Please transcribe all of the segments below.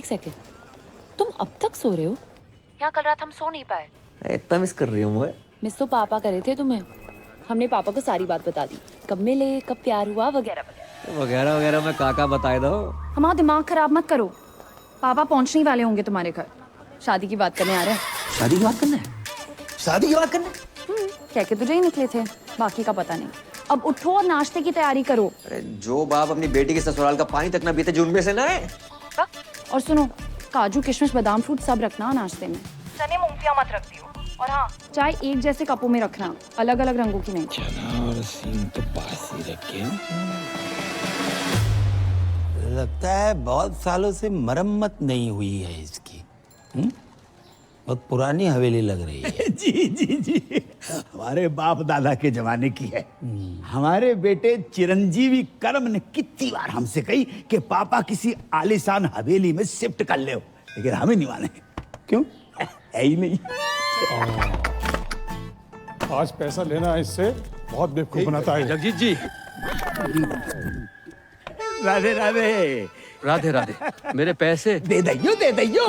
Second, तुम अब तक सो रहे हो? यहाँ कल रात हम सो नहीं पाए। इतना मिस कर रही हूँ मैं। मिस तो पापा करे थे तुम्हें। हमने पापा को सारी बात बता दी, कब मिले, कब प्यार हुआ, वगैरह वगैरह। वगैरह वगैरह मैं काका बताए दो। हमारा दिमाग खराब मत करो। पापा पहुंचने वाले होंगे तुम्हारे घर, शादी की बात करने आ रहे हैं। शादी की बात करना है? शादी की बात करना है? कह के तुझे ही निकले थे, बाकी का पता नहीं। अब उठो और नाश्ते की तैयारी करो। अरे जो बाप अपनी बेटी के ससुराल का पानी तक ना पीते जो उनमें से ना है। और सुनो, काजू किशमिश बादाम फ्रूट सब रखना नाश्ते में। चने मूंगफलियां मत रख दियो। और हाँ, चाय एक जैसे कपों में रखना, अलग अलग रंगों की नहीं। चना और सींग तो पास ही रखे। लगता है बहुत सालों से मरम्मत नहीं हुई है इसकी। बहुत पुरानी हवेली लग रही है। जी जी जी, हमारे बाप दादा के जमाने की है। हमारे बेटे चिरंजीवी कर्म ने कितनी बार हमसे कही कि पापा किसी आलीशान हवेली में शिफ्ट कर ले, लेकिन हमें नहीं माने। क्यों? है ही नहीं। आज पैसा लेना इससे बहुत बेवकूफ बनाता है। जगजीत जी। राधे राधे। राधे राधे। मेरे पैसे दे दैयो।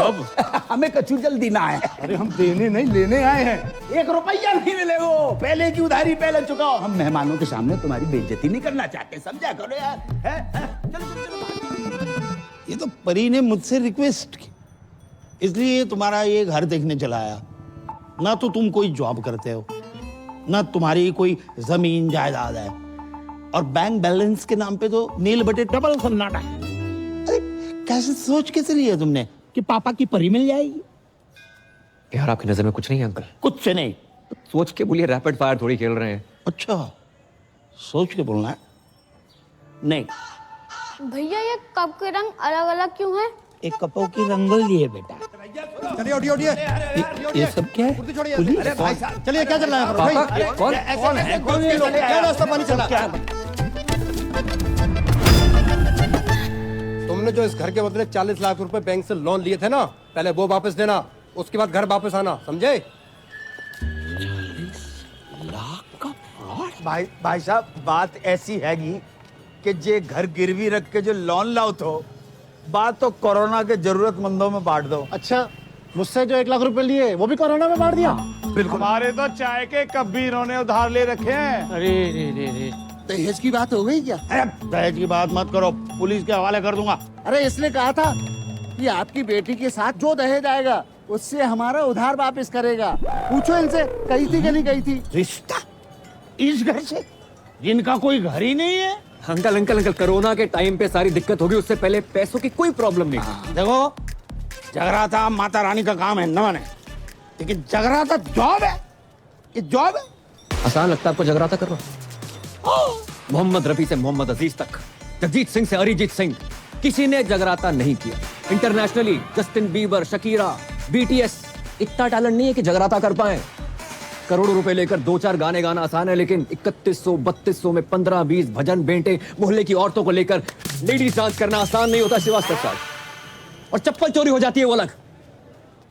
हमें कछु जल्दी ना है। अरे हम देने नहीं लेने आए हैं। 1 रुपया नहीं मिले वो, पहले की उधारी पहले चुकाओ। हम मेहमानों के सामने तुम्हारी बेइज्जती नहीं करना चाहते, समझा करो यार। ये तो परी ने मुझसे रिक्वेस्ट की, इसलिए तुम्हारा ये घर देखने चला आया। ना तो तुम कोई जॉब करते हो, ना तुम्हारी कोई जमीन जायदाद है, और बैंक बैलेंस के नाम पे तो नील बटे डबल सन्नाटा। अरे कैसे सोच कैसे लिया तुमने कि पापा की परी मिल जाएगी? यार आपकी नजर में कुछ नहीं है अंकल? कुछ से नहीं। सोच के बोलिए, रैपिड फायर थोड़ी खेल रहे हैं। अच्छा, सोच के बोलना है। नहीं, भैया ये कप के रंग अलग अलग क्यों हैं? एक कपों की रंगोली है बेटा। चलिए उठिए। ये सब क्या है? पुलिस? अरे भाई साहब, चलिए क्या चल रहा है? पापा कौन है? क्या रास्ता पानी चला? तुमने जो इस घर के बदले 40 लाख रुपए बैंक से लोन लिए थे ना, पहले वो वापस देना, उसके बाद घर वापस आना, समझे? 40 लाख का फ्रॉड? भाई साहब, बात ऐसी हैगी कि जे घर गिरवी रख के जो लोन लाओ तो बात तो कोरोना के जरूरतमंदों में बांट दो। अच्छा, मुझसे जो 1 लाख रुपए लिए वो भी कोरोना में बांट दिया? बिल्कुल। हमारे तो चाय के कप भी इन्होंने उधार ले रखे हैं। अरे रे। दहेज की बात हो गई क्या? अरे दहेज की बात मत करो, पुलिस के हवाले कर दूंगा। अरे इसने कहा था कि आपकी बेटी के साथ जो दहेज आएगा उससे हमारा उधार वापस करेगा। पूछो इनसे, कही थी कि नहीं कही थी? रिश्ता इस घर से, जिनका कोई घर ही नहीं है। अंकल कोरोना के टाइम पे सारी दिक्कत होगी, उससे पहले पैसों की कोई प्रॉब्लम नहीं। देखो, जगराता माता रानी का काम है न माने, लेकिन जगराता जॉब है। ये जॉब है। आसान लगता है आपको जगराता करना? मोहम्मद रफी से मोहम्मद अजीज तक, जगजीत सिंह से अरिजीत सिंह, किसी ने जगराता नहीं किया। Internationally Justin Bieber, Shakira, BTS, इतना टैलेंट नहीं है कि जगराता कर पाए। करोड़ों रुपए लेकर 2-4 गाने गाना आसान है, लेकिन 3100-3200 में 15-20 भजन बेंटे मोहल्ले की औरतों को लेकर लेडीज डांस करना आसान नहीं होता श्रीवास्तव साहब। और चप्पल चोरी हो जाती है वो अलग।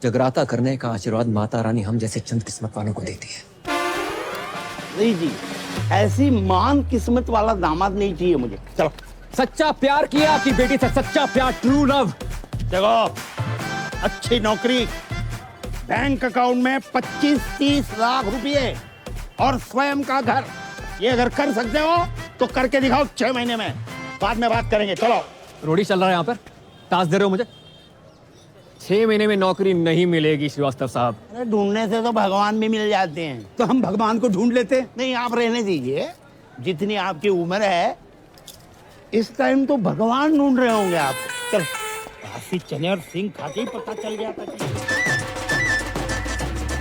जगराता करने का आशीर्वाद माता रानी हम जैसे चंद किस्मत वालों को देती है। नहीं जी, ऐसी महान किस्मत वाला दामाद नहीं चाहिए मुझे। चलो। सच्चा प्यार किया आपकी बेटी से, सच्चा प्यार, ट्रू लव। देखो, अच्छी नौकरी, बैंक अकाउंट में 25-30 लाख रुपए और स्वयं का घर, ये अगर कर सकते हो तो करके दिखाओ 6 महीने में, बाद में बात करेंगे। चलो। रोडी चल रहा है यहाँ पर, टास्क दे रहे हो मुझे? 6 महीने में नौकरी नहीं मिलेगी श्रीवास्तव साहब। अरे ढूंढने से तो भगवान भी मिल जाते हैं। तो हम भगवान को ढूंढ लेते। नहीं, आप रहने दीजिए, जितनी आपकी उम्र है इस टाइम तो भगवान ढूंढ रहे होंगे आप। चल, बासी चने और सिंह खा के ही पता चल गया था।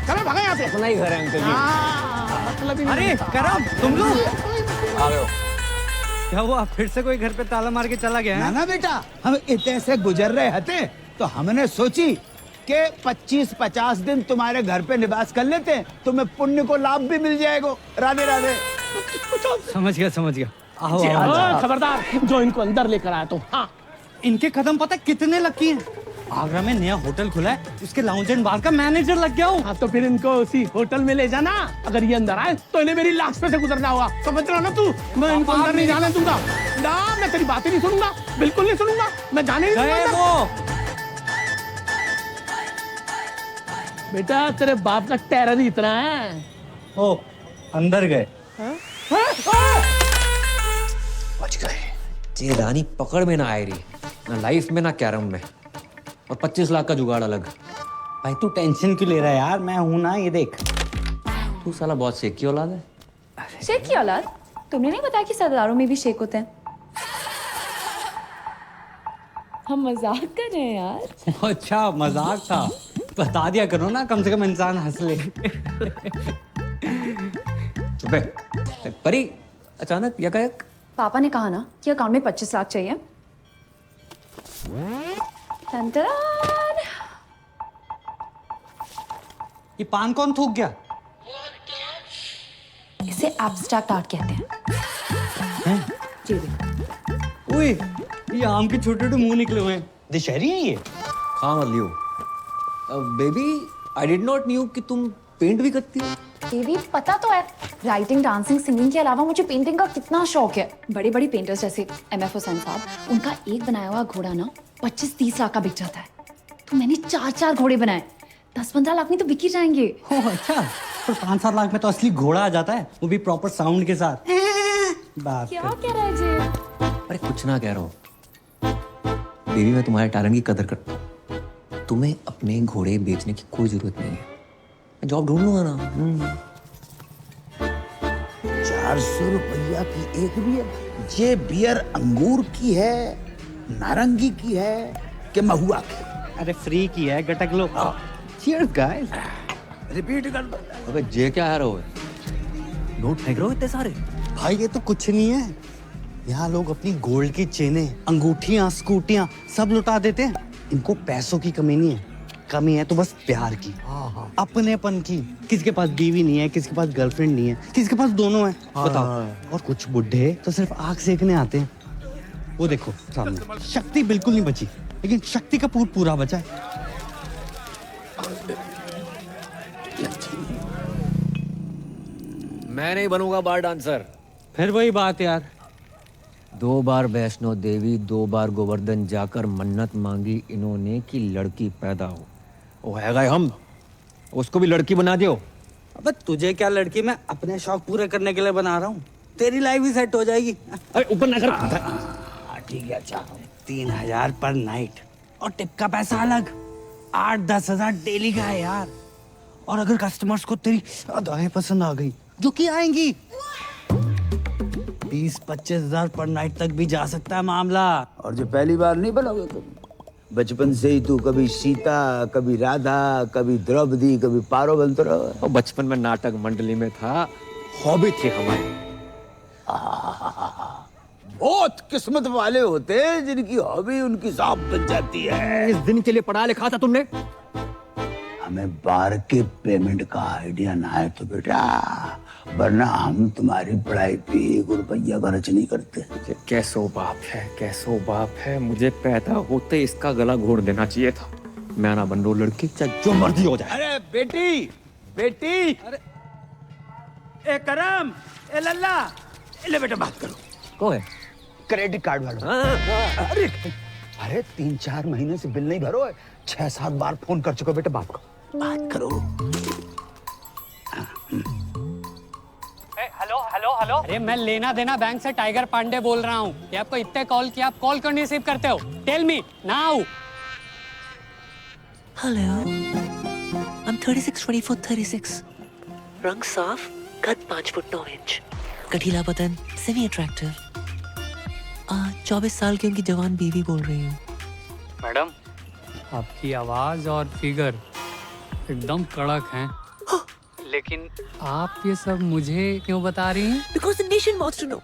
चलो भागा यहाँ से। अपना ही घर है अंकल जी। मतलब ही अरे करम, तुम लोग आ गए हो? क्या हुआ? फिर से कोई घर पे ताला मार के चला गया है? ना बेटा, हम इतने से गुजर रहे थे तो हमने सोची कि 25-50 दिन तुम्हारे घर पे निवास कर लेते, तुम्हें पुण्य को लाभ भी मिल जाएगा। राधे राधे। समझ गया। आओ। खबरदार, जो इनको अंदर लेकर आया तो। हाँ, इनके कदम पता कितने लकी हैं? आगरा में नया होटल खुला है, उसके लाउंज एंड बार का मैनेजर लग गया हूँ। हाँ तो फिर इनको उसी होटल में ले जाना। अगर ये अंदर आए तो इन्हें मेरी लाश पे से गुजरना होगा, समझ रहा ना तू? मैं इनको अंदर नहीं जाने दूंगा ना, मैं तेरी बातें नहीं सुनूंगा, बिल्कुल नहीं सुनूंगा, मैं जाने नहीं दूंगा। बेटा तेरे बाप का टेरर ही इतना है। ओ अंदर गए। बच गए। ये रानी पकड़ में ना आए रही, ना लाइफ में ना कैरम में, और 25 लाख का जुगाड़ अलग। भाई तू टेंशन क्यों ले रहा है यार, मैं हूं ना, ये देख। तू साला बहुत शेख की औलाद है। शेख की औलाद? तुमने नहीं बताया कि सरदारों में भी शेख होते हैं? हम मजाक कर रहे हैं यार। अच्छा मजाक था, बता दिया करो ना, कम से कम इंसान हंस ले। चुप है। परी अचानक यकायक पापा ने कहा ना कि अकाउंट में 25 लाख चाहिए। टन-टन। ये पान कौन थूक गया? इसे एब्स्ट्रैक्ट आर्ट कहते हैं। जी देखो। ओए ये आम के छोटे छोटे मुंह निकले हुए हैं, दशहरी है ये। खा मत लियो। Baby I did not knew कि तुम पेंट भी करती हो। ये भी पता तो है। राइटिंग, डांसिंग, सिंगिंग के अलावा मुझे पेंटिंग का कितना शौक है। बड़े बड़े पेंटर्स जैसे MF हुसैन साहब, उनका एक बनाया हुआ घोड़ा ना 25-30 लाख का बिक जाता है। तो मैंने 4-4 घोड़े बनाए, 10-15 लाख में तो बिक ही जाएंगे। ओह अच्छा, पर 5-7 लाख में तो असली घोड़ा आ जाता है, वो भी प्रॉपर साउंड के साथ। बात क्या कर। कह रहा है जी? अरे कुछ ना कह रहा हूँ बेबी, मैं तुम्हारे टैलेंट की कदर करता हूँ। तुम्हें अपने घोड़े बेचने की कोई जरूरत नहीं है, मैं जॉब ढूंढ लूंगा ना। 400 रुपया की एक बियर। ये बियर अंगूर की है, नारंगी की है कि महुआ की? अरे फ्री की है, गटक लो। Cheers guys. रिपीट कर दो। अबे जे क्या है रहो, नोट फेंक रहे हो इतने सारे। भाई ये तो कुछ नहीं है, यहाँ लोग अपनी गोल्ड की चेनें, अंगूठियां, स्कूटियां सब लुटा देते हैं। इनको पैसों की कमी नहीं है, कमी है तो बस प्यार की, अपनेपन की। किसी के पास बीवी नहीं है, किसी के पास गर्लफ्रेंड नहीं है, किसी के पास दोनों है। बताओ। और कुछ बुढ़े तो सिर्फ आग सेकने आते हैं। वो देखो सामने, शक्ति बिल्कुल नहीं बची, लेकिन शक्ति का पूरा बचा है। मैं नहीं बनूंगा बार डांसर। फिर वही बात यार, 2 बार वैष्णो देवी, 2 बार गोवर्धन जाकर मन्नत मांगी इन्होंने कि लड़की पैदा हो। वो है गए हम, उसको भी लड़की बना दियो। अब तुझे क्या, लड़की मैं अपने शौक पूरे करने के लिए बना रहा हूँ, तेरी लाइफ भी सेट हो जाएगी। अरे ऊपर ना कर। ठीक है, अच्छा 3000 पर नाइट, और टिप का पैसा अलग। 8-10 हजार डेली का है यार। और अगर कस्टमर्स को तेरी अदाएं पसंद आ गई, जो कि आएंगी, 20-25 हजार पर नाइट तक भी जा सकता है मामला। और जो पहली बार नहीं बनोगे तुम, बचपन से ही तू कभी सीता, कभी राधा, कभी द्रौपदी, कभी पारो बनते रहो। और बचपन में नाटक मंडली में था, हॉबी थी हमारी। बहुत किस्मत वाले होते हैं जिनकी हॉबी उनकी जॉब बन जाती है। इस दिन के लिए पढ़ा लिखा था तुमने? हमें बार के पेमेंट का आइडिया ना है तो बेटा, वरना हम तुम्हारी पढ़ाई पे 1 रुपया खर्च नहीं करते। ये कैसो बाप है, कैसो बाप है। मुझे पैदा होते इसका गला घोड़ देना चाहिए था। मैं ना बन रो लड़की, चाहे जो मर्जी हो जाए। अरे बेटी, बेटी, अरे ए करम, ए लल्ला, ले बेटा बात करो। कौन है? क्रेडिट कार्ड वाला। अरे 3-4 महीने से बिल नहीं भरो है, 6-7 बार फोन कर चुके बेटा बाप को, बात करो। हेलो हेलो हेलो, अरे मैं लेना देना बैंक से टाइगर पांडे बोल रहा हूँ। ये आपको इतने कॉल किया, आप कॉल क्यों नहीं रिसीव करते हो? Tell me now. Hello, I'm 36-24-36. रंग साफ, कद 5 फुट 9 इंच, गठीला बदन, सेमी अट्रैक्टिव। 24 साल की उनकी जवान बीवी बोल रही हूँ। मैडम, आपकी आवाज और फिगर एकदम कड़क हैं। लेकिन आप ये सब मुझे क्यों बता रही हैं? Because the nation wants to know.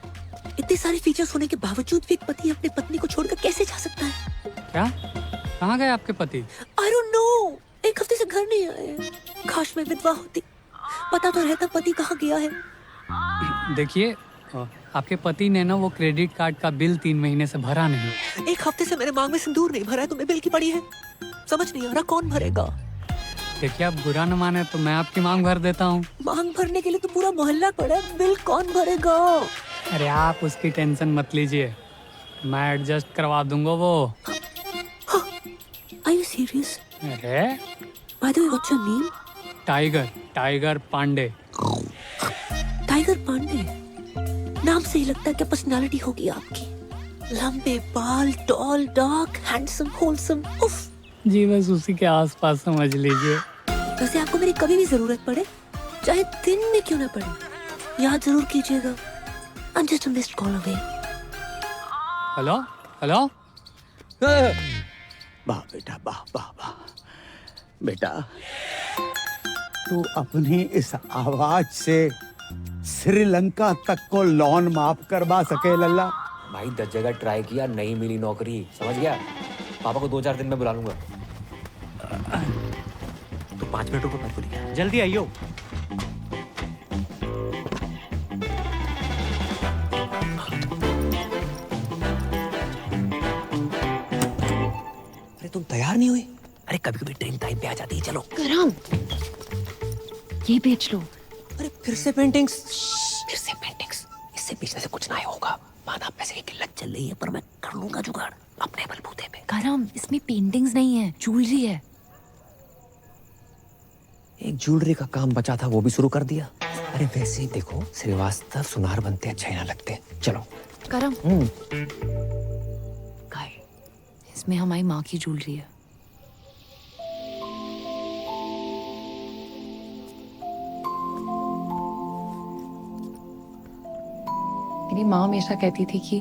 इतने सारे फीचर्स होने के बावजूद भी एक पति अपने पत्नी को छोड़कर कैसे जा सकता है? क्या? कहाँ गए आपके पति? I don't know. 1 हफ्ते से घर नहीं आए। काश मैं विधवा होती, पता तो रहता पति कहाँ गया है। देखिए, आपके पति ने ना वो क्रेडिट कार्ड का बिल 3 महीने से भरा नहीं। 1 हफ्ते से मेरे मांग में सिंदूर नहीं भरा है, तुम्हें बिल की पड़ी है। समझ नहीं आ रहा कौन भरेगा। देखिए, आप बुरा न माने तो मैं आपकी मांग भर देता हूँ। मांग भरने के लिए तो पूरा मोहल्ला पड़ा है, बिल कौन भरेगा? अरे आप उसकी टेंशन मत लीजिए, मैं एडजस्ट करवा दूंगा वो। Are you serious? अरे By the way, what's your name? Tiger Pandey. Tiger Pandey. नाम से ही लगता है कि पर्सनालिटी होगी आपकी। लंबे बाल, टॉल, डार्क, हैंडसम, होलसम। उफ। जी बस उसी के आसपास समझ लीजिए। वैसे आपको मेरी कभी भी जरूरत पड़े, चाहे दिन में क्यों ना पड़े, याद जरूर कीजिएगा। I'm just a missed call away. Hello hello. वाह बेटा, वाह वाह वाह। बेटा तू अपनी इस आवाज से श्रीलंका तक को लोन माफ करवा सके लल्ला। भाई 10 जगह ट्राई किया, नहीं मिली नौकरी, समझ गया? पापा को 2-4 दिन में बुला लूंगा। तो 5 मिनट रुको, मत भूलिए। जल्दी आइयो। अरे तुम तैयार नहीं हुई? अरे कभी कभी ट्रेन टाइम पे आ जाती है। चलो। करम, ये बेच लो। अरे फिर से पेंटिंग्स। इससे बेचने से कुछ ना ही होगा। माना पैसे की किल्लत चल रही है, पर मैं कर लूंगा जुगाड़ अपने बलबूते पे। करम, इसमें पेंटिंग्स नहीं है, ज्वेलरी है। एक ज्वेलरी का काम बचा था, वो भी शुरू कर दिया। अरे वैसे ही देखो, श्रीवास्तव सुनार बनते अच्छे ना लगते। चलो। करम, काय, इसमें हमारी माँ की ज्वेलरी है। मेरी माँ हमेशा कहती थी कि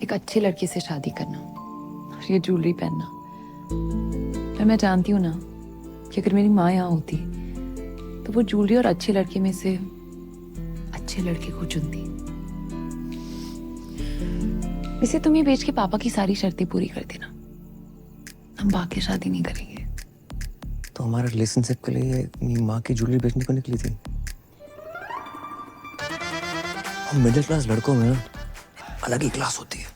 एक अच्छे लड़के से शादी करना और ये ज्वेलरी पहनना। पर मैं जानती हूँ ना कि अगर मेरी माँ यहाँ होती तो वो ज्वेलरी और अच्छे लड़के में से अच्छे लड़के को चुनती। इसे तुम ये बेच के पापा की सारी शर्तें पूरी कर देना, हम बाकी शादी नहीं करेंगे। तो हमारे रिलेशनशिप के लिए अपनी माँ की ज्वेलरी बेचने को निकली थी। हम मिडिल क्लास लड़कों में अलग ही क्लास होती है,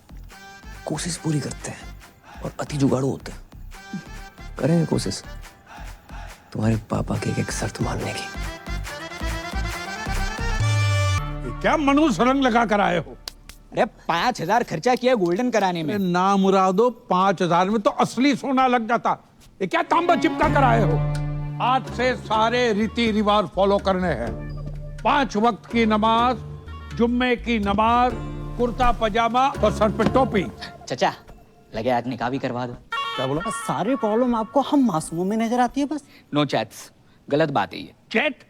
कोशिश पूरी करते हैं और अति जुगाड़ू होते हैं। करेंगे कोशिश तुम्हारे पापा की एक शर्त मानने की। क्या मनुष्य रंग लगा कर आए हो? अरे 5,000 खर्चा किया गोल्डन कराने में। ना मुरादो, 5,000 में तो असली सोना लग जाता। ये क्या तांबा चिपका कर आए हो? आज से सारे रीति रिवाज फॉलो करने हैं। 5 वक्त की नमाज, जुम्मे की नमाज, कुर्ता पजामा और सर पे टोपी। चचा लगे आज निकाह भी करवा दो। क्या बोला? सारी प्रॉब्लम आपको हम मासूमों में नजर आती है बस। नो चैट्स, गलत बात है ये। चैट?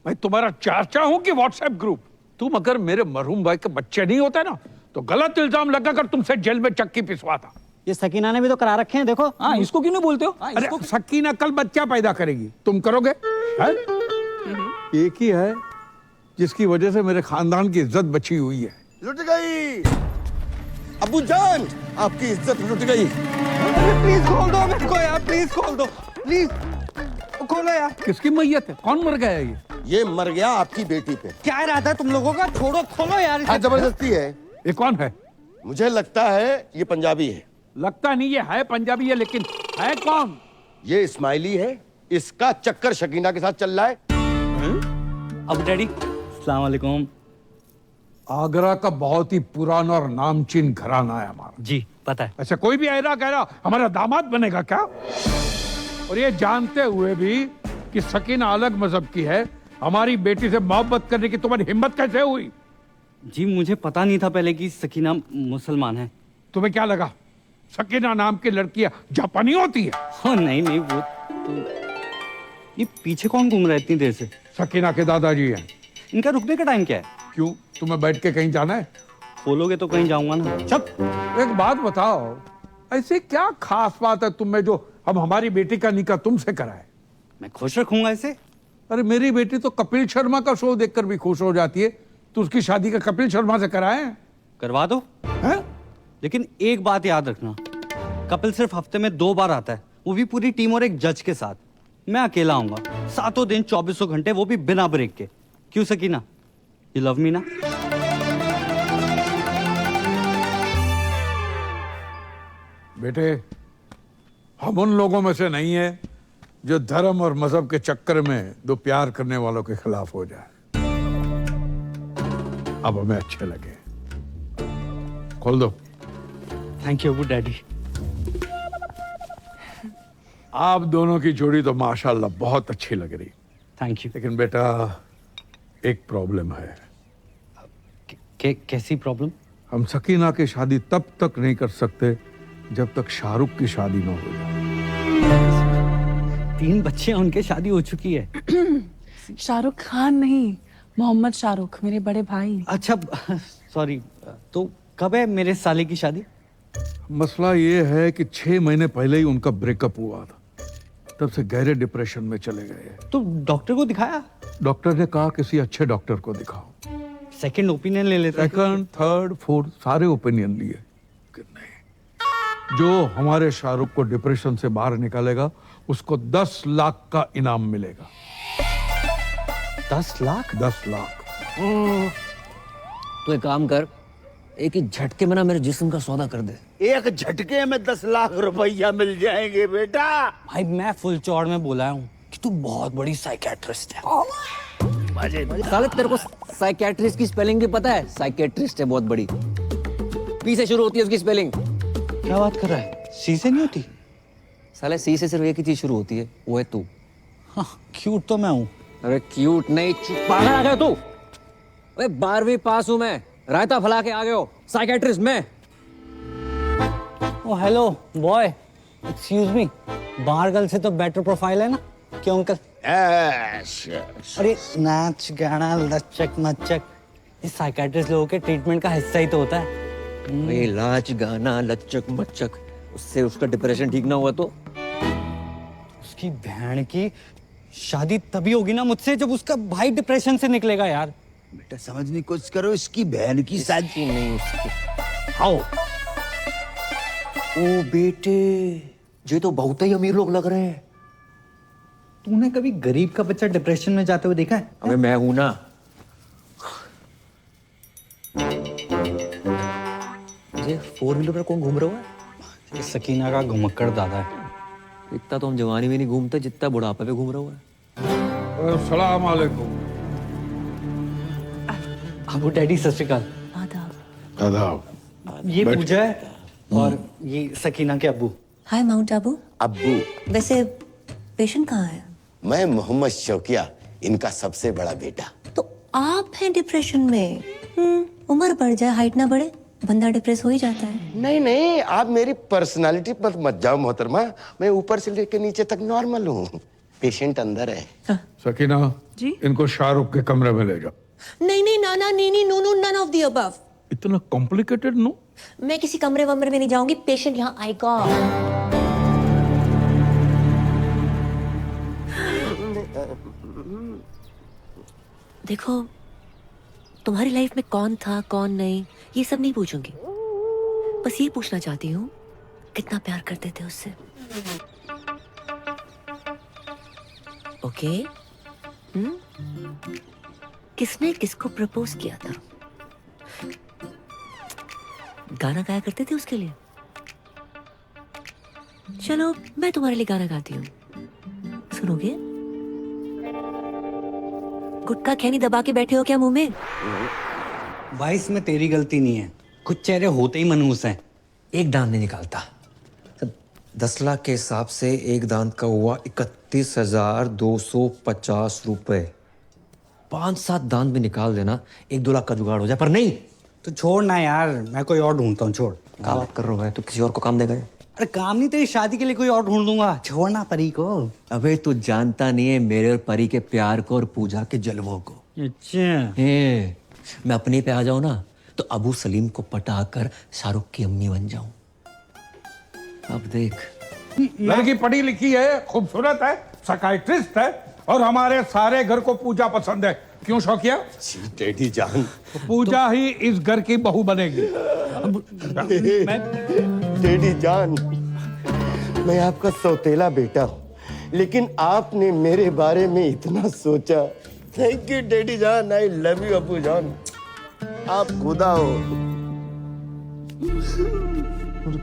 मैं तुम्हारा चाचा हूं कि व्हाट्सएप ग्रुप? तुम अगर मेरे मरहूम भाई के बच्चे नहीं होते ना तो गलत इल्जाम लगाकर तुमसे जेल में चक्की पिसवाता। ये सकीना ने भी तो करा रखे हैं, देखो। हाँ, इसको क्यों नहीं बोलते हो? अरे सकीना कल बच्चा पैदा करेगी, तुम करोगे? है? एक ही है जिसकी वजह से मेरे खानदान की इज्जत बची हुई है। लुट गई अब्बू जान, आपकी इज्जत लुट गई। प्लीज खोल दो मेरे को यार, प्लीज खोल दो, प्लीज खोलो यार। किसकी मैयत है? कौन मर गया ये मर गया आपकी बेटी पे। क्या इरादा है तुम लोगों का? छोड़ो, खोलो यार। हाँ, जबरदस्ती है। ये कौन है? मुझे लगता है ये पंजाबी है। लगता नहीं ये है पंजाबी है, लेकिन है कौन? ये इस्माइली है। इसका चक्कर शकीना के साथ चल रहा है। अब डैडी, अस्सलाम वालेकुम। आगरा का बहुत ही पुराना और नामचीन घराना है हमारा। जी पता है। ऐसा कोई भी ऐरा कह रहा हमारा दामाद बनेगा क्या? और ये जानते हुए भी कि सकीना अलग मजहब की है, हमारी बेटी से मोहब्बत करने की तुम्हारी हिम्मत कैसे हुई? जी मुझे पता नहीं था पहले कि सकीना मुसलमान है। तुम्हें क्या लगा सकीना नाम की लड़कियां जापानी होती है? हाँ नहीं नहीं, वो तो ये पीछे कौन घूम रहा है इतनी देर से? सकीना के दादाजी हैं। इनका रुकने का टाइम क्या है? क्यों, तुम्हें बैठ के कहीं जाना है? खोलोगे तो कहीं जाऊंगा ना। चुप। एक बात बताओ, ऐसी क्या खास बात है तुम में जो हम हमारी बेटी का निकाह तुमसे कराए? मैं खुश रखूंगा इसे। अरे मेरी बेटी तो कपिल शर्मा का शो देखकर भी खुश हो जाती है, तो उसकी शादी का कपिल शर्मा से कराए? करवा दो। हैं? लेकिन एक बात याद रखना, कपिल सिर्फ हफ्ते में 2 बार आता है, वो भी पूरी टीम और एक जज के साथ। मैं अकेला आऊंगा, 7 दिन 24 घंटे, वो भी बिना ब्रेक के। क्यों सकीना, यू लव मी ना? बेटे, हम उन लोगों में से नहीं है जो धर्म और मजहब के चक्कर में दो प्यार करने वालों के खिलाफ हो जाए। अब हमें अच्छे लगे। खोल दो। Thank you Abu daddy. आप दोनों की जोड़ी तो माशाल्लाह बहुत अच्छी लग रही, थैंक यू। लेकिन बेटा एक प्रॉब्लम है। कैसी प्रॉब्लम? हम सकीना की शादी तब तक नहीं कर सकते जब तक शाहरुख की शादी न हो जाए। 3 बच्चे हैं, उनके शादी हो चुकी है। शाहरुख खान नहीं, मोहम्मद शाहरुख, मेरे बड़े भाई। अच्छा सॉरी, तो कब है मेरे साले की शादी? मसला ये है कि 6 महीने पहले ही उनका ब्रेकअप हुआ था, तब से गहरे डिप्रेशन में चले गए। तो डॉक्टर को दिखाया? डॉक्टर ने कहा किसी अच्छे डॉक्टर को दिखाओ। सेकंड ओपिनियन ले लेते? सेकंड, थर्ड, फोर्थ सारे ओपिनियन लिए, जो हमारे शाहरुख को डिप्रेशन से बाहर निकालेगा उसको 10 लाख का इनाम मिलेगा। 10 लाख? 10 लाख। तो एक काम कर, एक ही झटके में ना मेरे जिस्म का सौदा कर दे। एक झटके में 10 लाख रुपया मिल जाएंगे बेटा। भाई मैं फुल चौड़ में बोला हूँ कि तू बहुत बड़ी साइकेट्रिस्ट है। साले तेरे को साइकेट्रिस्ट की स्पेलिंग भी पता है? साइकेट्रिस्ट है बहुत बड़ी, पी से शुरू होती है उसकी स्पेलिंग। क्या बात कर रहा है? सी से नहीं होती? साले सी से सिर्फ एक ही चीज शुरू होती है, वो है तू। हाँ, क्यूट तो मैं हूँ। अरे क्यूट नहीं, पागल आ गया तू। अरे 12वीं पास हूं मैं, रायता फैला के आ गए हो। साइकेट्रिस्ट मैं। ओ हेलो बॉय, एक्सक्यूज मी, बाहर गर्ल से तो बेटर प्रोफाइल है ना? क्यों अंकल? अरे नाच गाना लचक मचक ये साइकेट्रिस्ट लोगों के ट्रीटमेंट का हिस्सा ही तो होता है। ये लाच गाना लचक मचक, उससे उसका डिप्रेशन ठीक ना हुआ तो? उसकी बहन की शादी तभी होगी ना मुझसे जब उसका भाई डिप्रेशन से निकलेगा यार। बेटा समझने की कोशिश करो, इसकी बहन की शादी नहीं उसकी। आओ। ओ बेटे, ये तो बहुत ही अमीर लोग लग रहे हैं। तूने कभी गरीब का बच्चा डिप्रेशन में जाते हुए देखा है? अबे मैं हूं ना। ये 4 व्हीलर पर कौन घूम रहा है? ये सकीना का घुमक्कड़ दादा है। इतना तो हम जवानी में नहीं घूमते जितना बुढ़ापे पे घूम रहा है। अस्सलाम वालेकुम। अबू डैडी सत श्री अकाल। आदाब। ये पूजा है और ये सकीना के अब्बू। हाय माउंट आबू। अब्बू। वैसे पेशेंट कहाँ है? मैं मोहम्मद शौकिया, इनका सबसे बड़ा बेटा। तो आप हैं डिप्रेशन में? उम्र बढ़ जाए हाइट ना बढ़े, बंदा डिप्रेस हो ही जाता है। नहीं नहीं, आप मेरी पर्सनालिटी पर मत जाओ मोहतरमा, मैं ऊपर से लेकर नीचे तक नॉर्मल हूँ। पेशेंट अंदर है। सकीना जी, इनको शाहरुख के कमरे में ले जाओ। नहीं नहीं नाना नीनी no no none of the above. इतना कॉम्प्लिकेटेड नो? मैं किसी कमरे वमरे में नहीं जाऊंगी, पेशेंट यहाँ आएगा। देखो, तुम्हारी लाइफ में कौन था कौन नहीं ये सब नहीं पूछूंगी, बस ये पूछना चाहती हूँ कितना प्यार करते थे उससे। ओके? किसने किसको प्रपोज किया था? गाना गाया करते थे उसके लिए? चलो मैं तुम्हारे लिए गाना गाती हूँ, सुनोगे? गुटखा खैनी दबा के बैठे हो क्या मुंह में? भाई इसमें तेरी गलती नहीं है, कुछ चेहरे होते ही मनहूस हैं। एक दांत नहीं निकालता। 10 लाख के हिसाब से एक दांत का हुआ 31,250 रुपए। 5-7 दांत भी निकाल देना 1-2 लाख का जुगाड़ हो जाए, पर नहीं। तो छोड़ ना यार, मैं कोई और ढूंढता हूँ। छोड़। क्या बात कर रहा है? तो किसी और को काम देगा? अरे काम नहीं, तेरी शादी के लिए कोई और ढूंढ दूंगा। छोड़ना परी को। अबे तू जानता नहीं है मेरे और परी के प्यार को और पूजा के जलवों को। अच्छा। मैं अपने पे आ जाऊं ना तो अबू सलीम को पटाकर शाहरुख की अम्मी बन जाऊं। अब देख, लड़की पढ़ी लिखी है, खूबसूरत है, साइकियाट्रिस्ट है और हमारे सारे घर को पूजा पसंद है। क्यों शौकिया? डैडी जान, पूजा ही इस घर की बहू बनेगी। डैडी जान, मैं आपका सौतेला बेटा हूँ, लेकिन आपने मेरे बारे में इतना सोचा। थैंक यू डैडी जान, आई लव यू अबू जान, आप खुदा हो।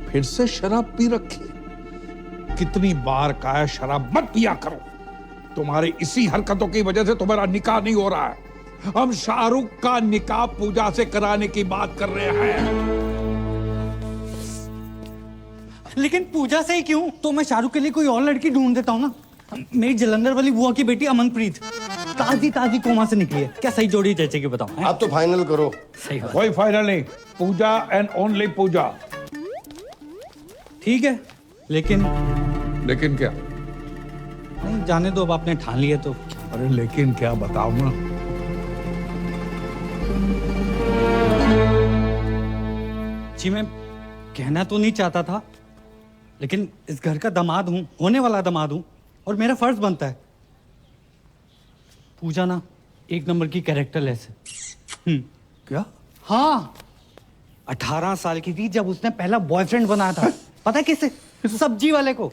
फिर से शराब पी रखी? कितनी बार कहा शराब मत पिया करो। तुम्हारी इसी हरकतों की वजह से तुम्हारा निकाह नहीं हो रहा है। हम शाहरुख का निकाह पूजा से कराने की बात कर रहे हैं। लेकिन पूजा से ही क्यों? तो मैं शाहरुख के लिए कोई और लड़की ढूंढ देता हूँ ना। मेरी जलंधर वाली बुआ की बेटी अमनप्रीत ताजी ताजी कोमा से निकली है। क्या सही जोड़ी जचेगी बताओ? आप तो फाइनल करो। सही बात। कोई फाइनल नहीं, पूजा एंड ओनली पूजा। ठीक है, लेकिन क्या? नहीं जाने दो, अब आपने ठान लिया तो। अरे लेकिन क्या बताओ ना। जी मैं कहना तो नहीं चाहता था, लेकिन इस घर का दामाद हूं, होने वाला दामाद हूं, और मेरा फर्ज बनता है। पूजा ना एक नंबर की कैरेक्टरलेस है। क्या? हाँ, 18 साल की थी जब उसने पहला बॉयफ्रेंड बनाया था। पता है किससे? सब्जी वाले को।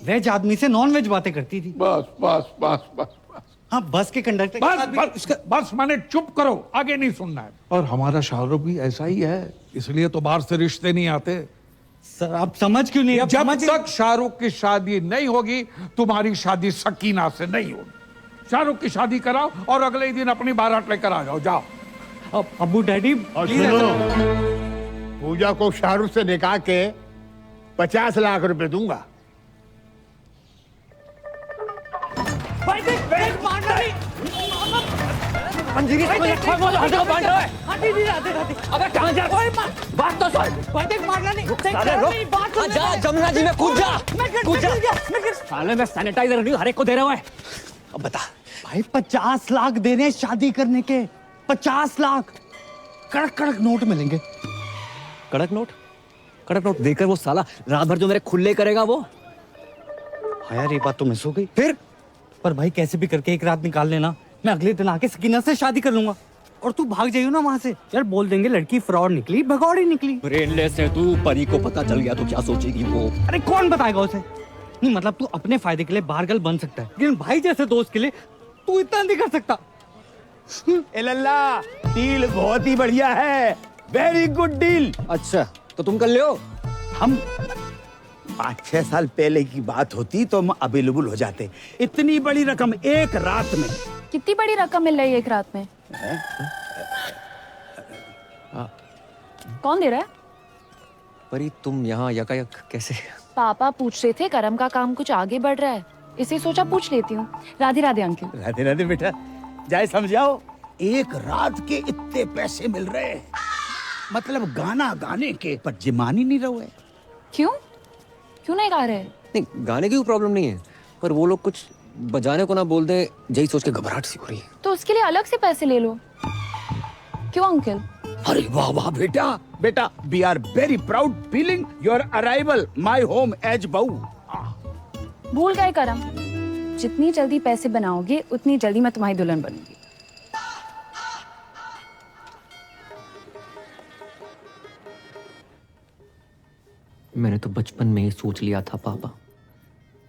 वेज आदमी से नॉन वेज बातें करती थी। बस बस बस बस बस। हाँ, बस के कंडक्टर बस माने चुप करो, आगे नहीं सुनना है। और हमारा शाहरुख भी ऐसा ही है, इसलिए तो बाहर से रिश्ते नहीं आते। सर आप समझ क्यों नहीं? जब तक शाहरुख की शादी नहीं होगी, तुम्हारी शादी सकीना से नहीं होगी। शाहरुख की शादी कराओ और अगले ही दिन अपनी बारात लेकर आ जाओ। जाओ। अब अबू डैडी और सुनो, पूजा को शाहरुख से निकाह के 50 लाख रुपए दूंगा। जमुना जी में कूद जा। साले में सैनिटाइजर हर एक को दे रहा है। अब बता भाई, 50 लाख दे रहे हैं शादी करने के। 50 लाख कड़क कड़क नोट मिलेंगे। कड़क नोट? कड़क नोट देकर वो साला रात भर जो मेरे खुले करेगा वो। हाँ यार, ये बात तो मिस हो गई। फिर पर भाई कैसे भी करके एक रात निकाल लेना, मैं अगले दिन आके सकीना से शादी कर लूंगा। और तू भाग जाइयो ना वहां से। यार बोल देंगे लड़की फ्रॉड निकली, भगौड़ी निकली। ब्रेनलेस है तू, परी को पता चल गया तो क्या सोचेगी वो? अरे कौन बताएगा उसे? नहीं मतलब तू अपने फायदे के लिए बारगल बन सकता है, लेकिन भाई जैसे दोस्त के लिए तू इतना नहीं कर सकता। ए लल्ला, डील बहुत ही बढ़िया है। Very good deal. अच्छा तो तुम कर ले हो। हम 5-6 साल पहले की बात होती तो हम अवेलेबल हो जाते। इतनी बड़ी रकम एक रात में। कितनी बड़ी रकम मिल रही है एक रात में? कौन दे रहा है? परी तुम यहाँ यकायक कैसे? पापा पूछ रहे थे करम का काम कुछ आगे बढ़ रहा है, इसे सोचा पूछ लेती हूँ। राधे राधे अंकल। राधे राधे बेटा, जाए समझाओ। एक रात के इतने पैसे मिल रहे हैं, मतलब गाना गाने के, पर जिमान ही नहीं रहे। क्यों क्यों नहीं गा रहे? नहीं गाने की प्रॉब्लम नहीं है, पर वो लोग कुछ बजाने को ना बोल दे, यही सोच के घबराहट सी हो रही है। तो उसके लिए अलग से पैसे ले लो। क्यों अंकल? अरे वाह वाह बेटा, बेटा we are very proud feeling your arrival my home as बहू। भूल गए करम, जितनी जल्दी पैसे बनाओगे उतनी जल्दी मैं तुम्हारी दुल्हन बनूंगी। मैंने तो बचपन में ही सोच लिया था पापा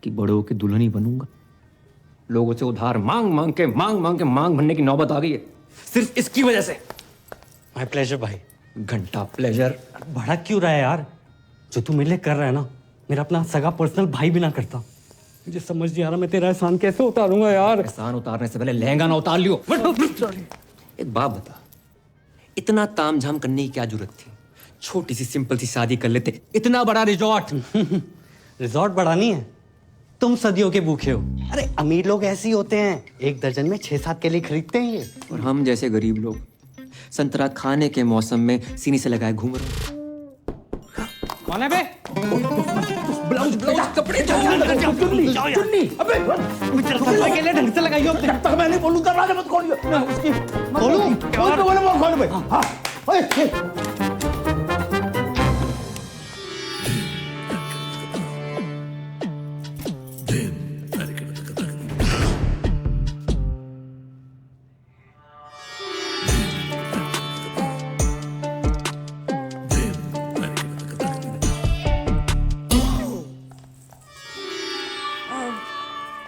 कि बड़ों की दुल्हन ही बनूंगा। लोगों से उधार मांग मांग के मांग भरने की नौबत आ गई है, सिर्फ इसकी वजह से। माय प्लेजर भाई। घंटा प्लेजर। भड़क क्यों रहा है यार? जो तू मेरे लिए कर रहा है ना, मेरा अपना सगा पर्सनल भाई भी ना करता। मुझे समझ नहीं आ रहा मैं तेरा एहसान कैसे उतारूंगा यार। एहसान उतारने से पहले लहंगा ना उतार लियो। एक बात बता, इतना तामझाम करने की क्या जरूरत थी? छोटी सी सिंपल सी शादी कर लेते। इतना बड़ा रिजॉर्ट। रिजॉर्ट बड़ा नहीं है, तुम सदियों के भूखे हो। अरे अमीर लोग ऐसे ही होते हैं, 1 दर्जन में 6-7 केले खरीदते हैं ये। और हम जैसे गरीब लोग संतरा खाने के मौसम में सीने से लगाए घूम रहे। कौन है बे? ब्लाउज कपड़े चुन्नी। अबे के लिए ढंग से लगाइयो। जब तक मैं नहीं बोलूं दरवाजा मत खोलियो। खोलूं? खोल भाई। हाँ।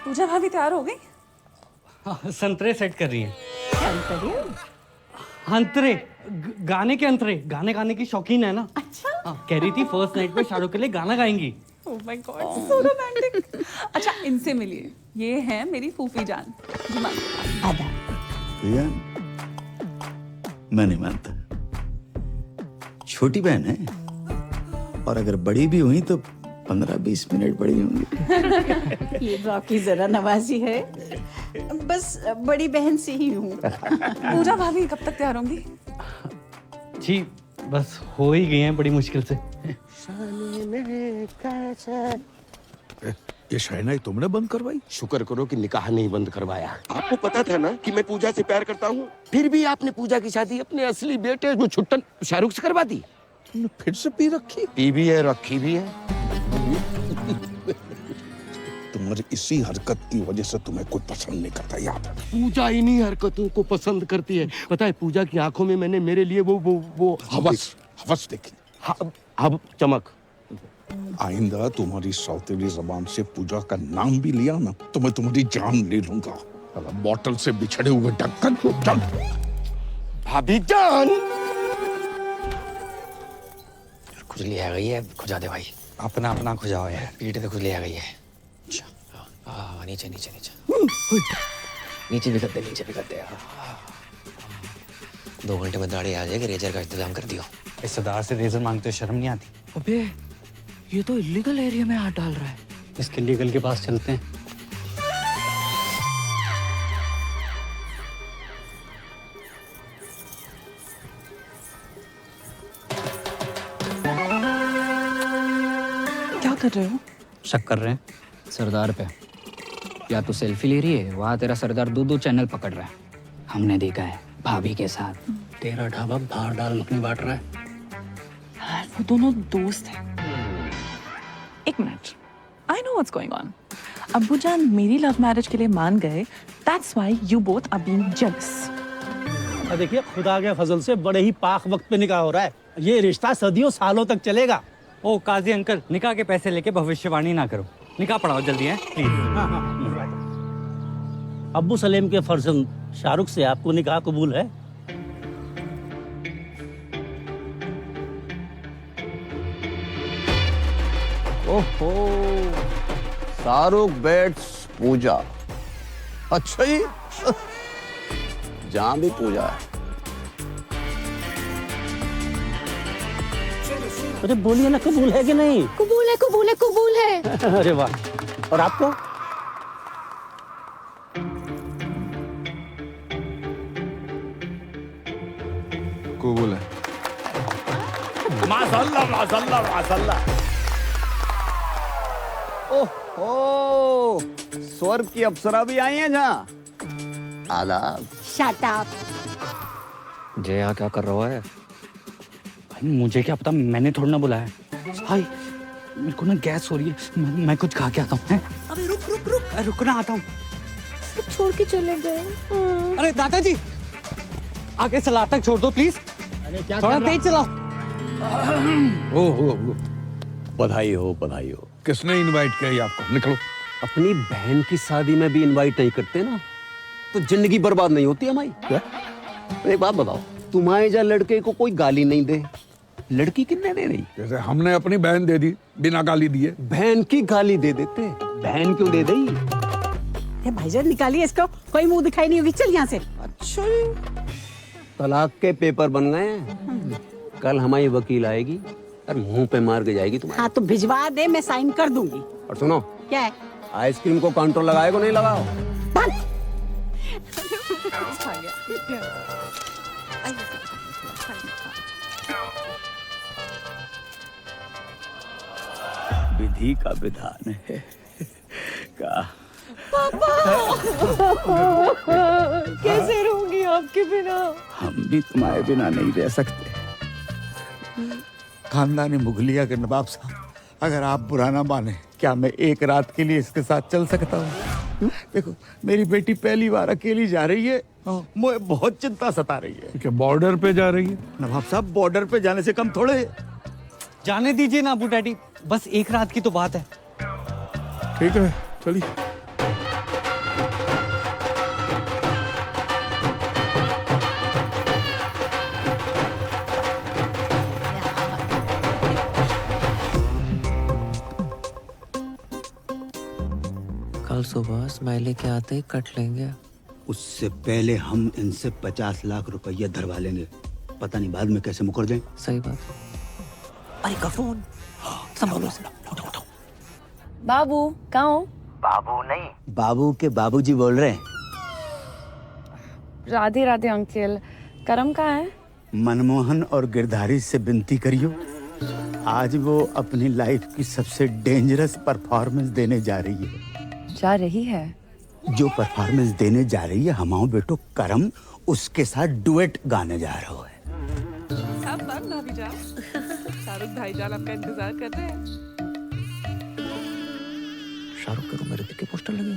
पूजा भाभी तैयार हो गई? हाँ, संतरे सेट कर रही हैं। अंतरे गाने के अंतरे, गाने गाने की शौकीन है ना। अच्छा। कह रही थी फर्स्ट नाइट पे शाहरुख के लिए गाना गाएंगी। Oh my god, so romantic. अच्छा इनसे मिलिए, ये है मेरी फूफी जान। आदा। मैं नहीं मानता, छोटी बहन है, और अगर बड़ी भी हुई तो 15-20 मिनट बड़ी होंगी। ये रॉकी जरा नवाजी है, बस बड़ी बहन से ही हूँ। पूजा भाभी कब तक तैयार होंगी? जी बस हो ही गई हैं बड़ी मुश्किल से। ये शहनाई तुमने बंद करवाई? शुक्र करो कि निकाह नहीं बंद करवाया। आपको पता था ना कि मैं पूजा से प्यार करता हूँ, फिर भी आपने पूजा की शादी अपने असली बेटे जो छुट्टन शाहरुख से करवा दी। तुमने फिर से पी रखी? पी भी है, रखी भी है। तुम्हारी इसी हरकत की वजह से तुम्हें कोई पसंद नहीं करता याद है? पूजा इन्हीं हरकतों को पसंद करती है। पता है पूजा की आंखों में मैंने मेरे लिए वो हवस देखी। अब चमक। आइंदा तुम्हारी सौतेली जबान से पूजा का नाम भी लिया ना तो मैं तुम्हारी जान ले लूंगा। बोतल से बिछड़े हुए ढक्कन को चल। भाभी जान, खुजली आ गई है, खुजा दे भाई। अपना अपना खुजाओ यार। पीठ पे खुजली आ गई है। नीचे नीचे नीचे नीचे भी करते, नीचे भी करते। 2 घंटे में दाढ़ी आ जाएगी, रेजर का इंतजाम कर दियो। इस सरदार से रेजर मांगते शर्म नहीं आती? अबे ये तो इलीगल एरिया में हाथ डाल रहा है। इसके लीगल के पास चलते हैं। क्या कर रहे हो? शक कर रहे हैं सरदार पे। या तो सेल्फी ले रही है, वहाँ तेरा सरदार 2-2 चैनल पकड़ रहा है। हमने देखा है भाभी के साथ। तेरा ढाबा बाहर डाल मखनी बांट रहा है। वो दोनों दोस्त हैं। एक minute, I know what's going on. अब्बू जान मेरी लव मैरिज के लिए मान गए, that's why you both are being jealous. देखिए खुदा के फजल से बड़े ही पाक वक्त पे निकाह हो रहा है। ये रिश्ता सदियों सालों तक चलेगा। ओ काजी अंकल, निकाह के पैसे लेके भविष्यवाणी ना करो। निकाह पढ़ाओ जल्दी है प्लीज। अब्बू सलेम के फर्जंद शाहरुख से आपको निकाह कबूल है? ओहो, शाहरुख बेट्स पूजा। अच्छा ही जहां भी पूजा है। अरे बोलिए ना, कबूल है कि नहीं? कबूल है, कबूल है, कबूल है। अरे वाह। और आपको? कबूल है। माशाल्लाह माशाल्लाह माशाल्लाह। ओहो, स्वर्ग की अप्सरा भी आई हैं जहाँ। आदाब। Shut up. जय यहाँ क्या कर रहा है? भाई मुझे क्या पता, मैंने थोड़ा ना बुलाया। हाय मेरे को ना गैस हो रही है, मैं कुछ खा के आता हूँ। अबे रुक रुक रुक। रुक ना, आता हूँ। छोड़ के चले गए। अरे दादाजी आगे सलाद तक छोड़ दो प्लीज। थोड़ा तेज चलाओ। ओहो, बधाई हो, बधाई हो। किसने इनवाइट किया आपको? निकलो। अपनी बहन की शादी में भी इनवाइट नहीं करते ना तो जिंदगी बर्बाद नहीं होती हमारी। क्या? एक बात बताओ, तुम्हारे जा लड़के को कोई गाली नहीं दे, लड़की कितने दे रही? जैसे हमने अपनी बहन दे दी बिना गाली दिए। बहन की गाली दे देते, बहन क्यों दे दी? भाईजान निकालिए इसको, कोई मुंह दिखाई नहीं होगी। चल यहाँ से। अच्छा, तलाक के पेपर बन गए हैं। कल हमारी वकील आएगी और मुंह पे मार के जाएगी तुम्हारे। हाँ तो भिजवा दे, मैं साइन कर दूंगी। और सुनो, क्या है? आइसक्रीम को काउंटर लगाए को नहीं लगाओ। विधि का विधान है का। पापा कैसे रहूंगी आपके बिना? हम भी तुम्हारे बिना नहीं रह सकते। खानदानी मुगलिया के नवाब साहब, अगर आप बुरा ना माने, क्या मैं एक रात के लिए इसके साथ चल सकता हूँ? देखो मेरी बेटी पहली बार अकेली जा रही है, मुझे बहुत चिंता सता रही है। क्या बॉर्डर पे जा रही है? नवाब साहब बॉर्डर पे जाने से कम थोड़े। जाने दीजिए ना अबू डैडी, बस एक रात की तो बात है। ठीक है चलिए। कल सुबह स्माइली के आते ही कट लेंगे। उससे पहले हम इनसे 50 लाख रुपया धरवा लेंगे, पता नहीं बाद में कैसे मुकर जाएं। सही बात। अरे का फोन संभालो। बाबू कहाँ हो? बाबू नहीं, बाबू के बाबूजी बोल रहे हैं। राधे राधे अंकल। करम कहाँ है? मनमोहन और गिरधारी से विनती करियो, आज वो अपनी लाइफ की सबसे डेंजरस परफॉर्मेंस देने जा रही है। जा रही है? जो परफॉर्मेंस देने जा रही है हमाओ बेटो करम उसके साथ डुएट गाने जा रहा है। सब बंद भाभी जान। शाहरुख भाईजान आपका इंतजार कर रहे हैं। शाहरुख के रूम में ऋतिक के पोस्टर लगे,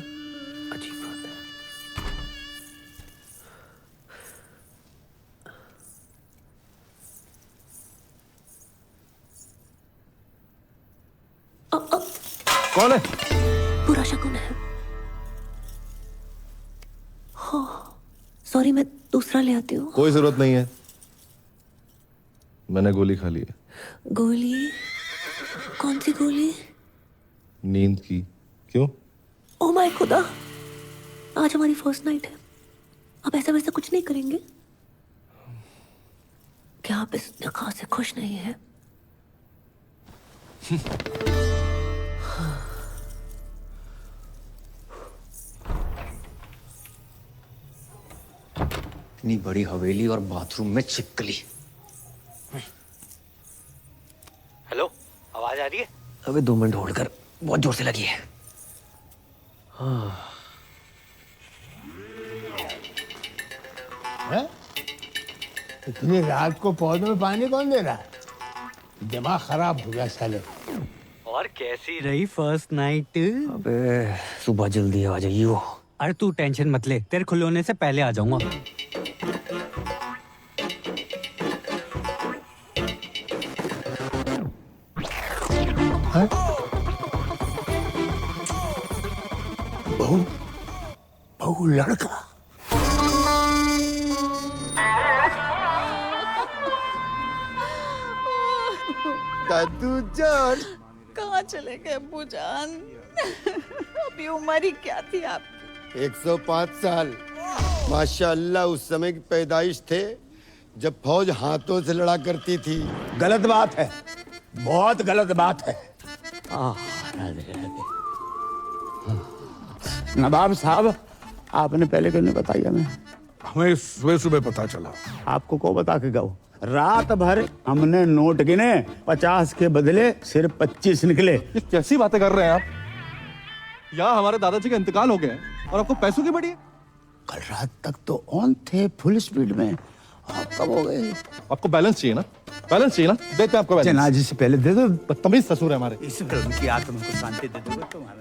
अजीब बात है। कौन है? बुरा शकुन है। हो सॉरी, मैं दूसरा ले आती हूँ। कोई जरूरत नहीं है, मैंने गोली खा ली है। गोली? कौन सी गोली? नींद की। क्यों? ओ माय खुदा, आज हमारी फर्स्ट नाइट है। अब ऐसा वैसा कुछ नहीं करेंगे क्या? आप इस निकाह से खुश नहीं है? इतनी बड़ी हवेली और बाथरूम में छिपकली। हेलो, आवाज आ रही है? अबे 2 मिनट होल्ड कर, बहुत जोर से लगी है। इतनी रात को पौधों में पानी कौन दे रहा है? दिमाग खराब हो गया साले। और कैसी रही फर्स्ट नाइट? अबे सुबह जल्दी आ जाइयो। अरे तू टेंशन मत ले, तेरे खुले होने से पहले आ जाऊंगा। बहू, बहू लड़का। दादू जान, कहाँ चले गए अब्बू जान? अभी उम्र ही क्या थी आपकी? 105 साल। माशाअल्लाह उस समय की पैदाइश थे जब फौज हाथों से लड़ा करती थी। गलत बात है, बहुत गलत बात है। नवाब साहब, आपने पहले क्यों नहीं बताया? हमें सुबह सुबह पता चला। आपको को बता के गए? रात भर हमने नोट गिने, 50 के बदले सिर्फ 25 निकले। ये कैसी बातें कर रहे हैं आप? यहाँ हमारे दादाजी का इंतकाल हो गया है और आपको पैसों की बड़ी है। कल रात तक तो ऑन थे फुल स्पीड में, आप कब हो गए? आपको बैलेंस चाहिए ना? बैलेंस चाहिए ना? देते हैं आपको बैलेंस। जनाजे से पहले दे दो। बदतमीज ससुर है हमारे। इस पर उनकी आत्मा को शांति दे दोगे तुम्हारा।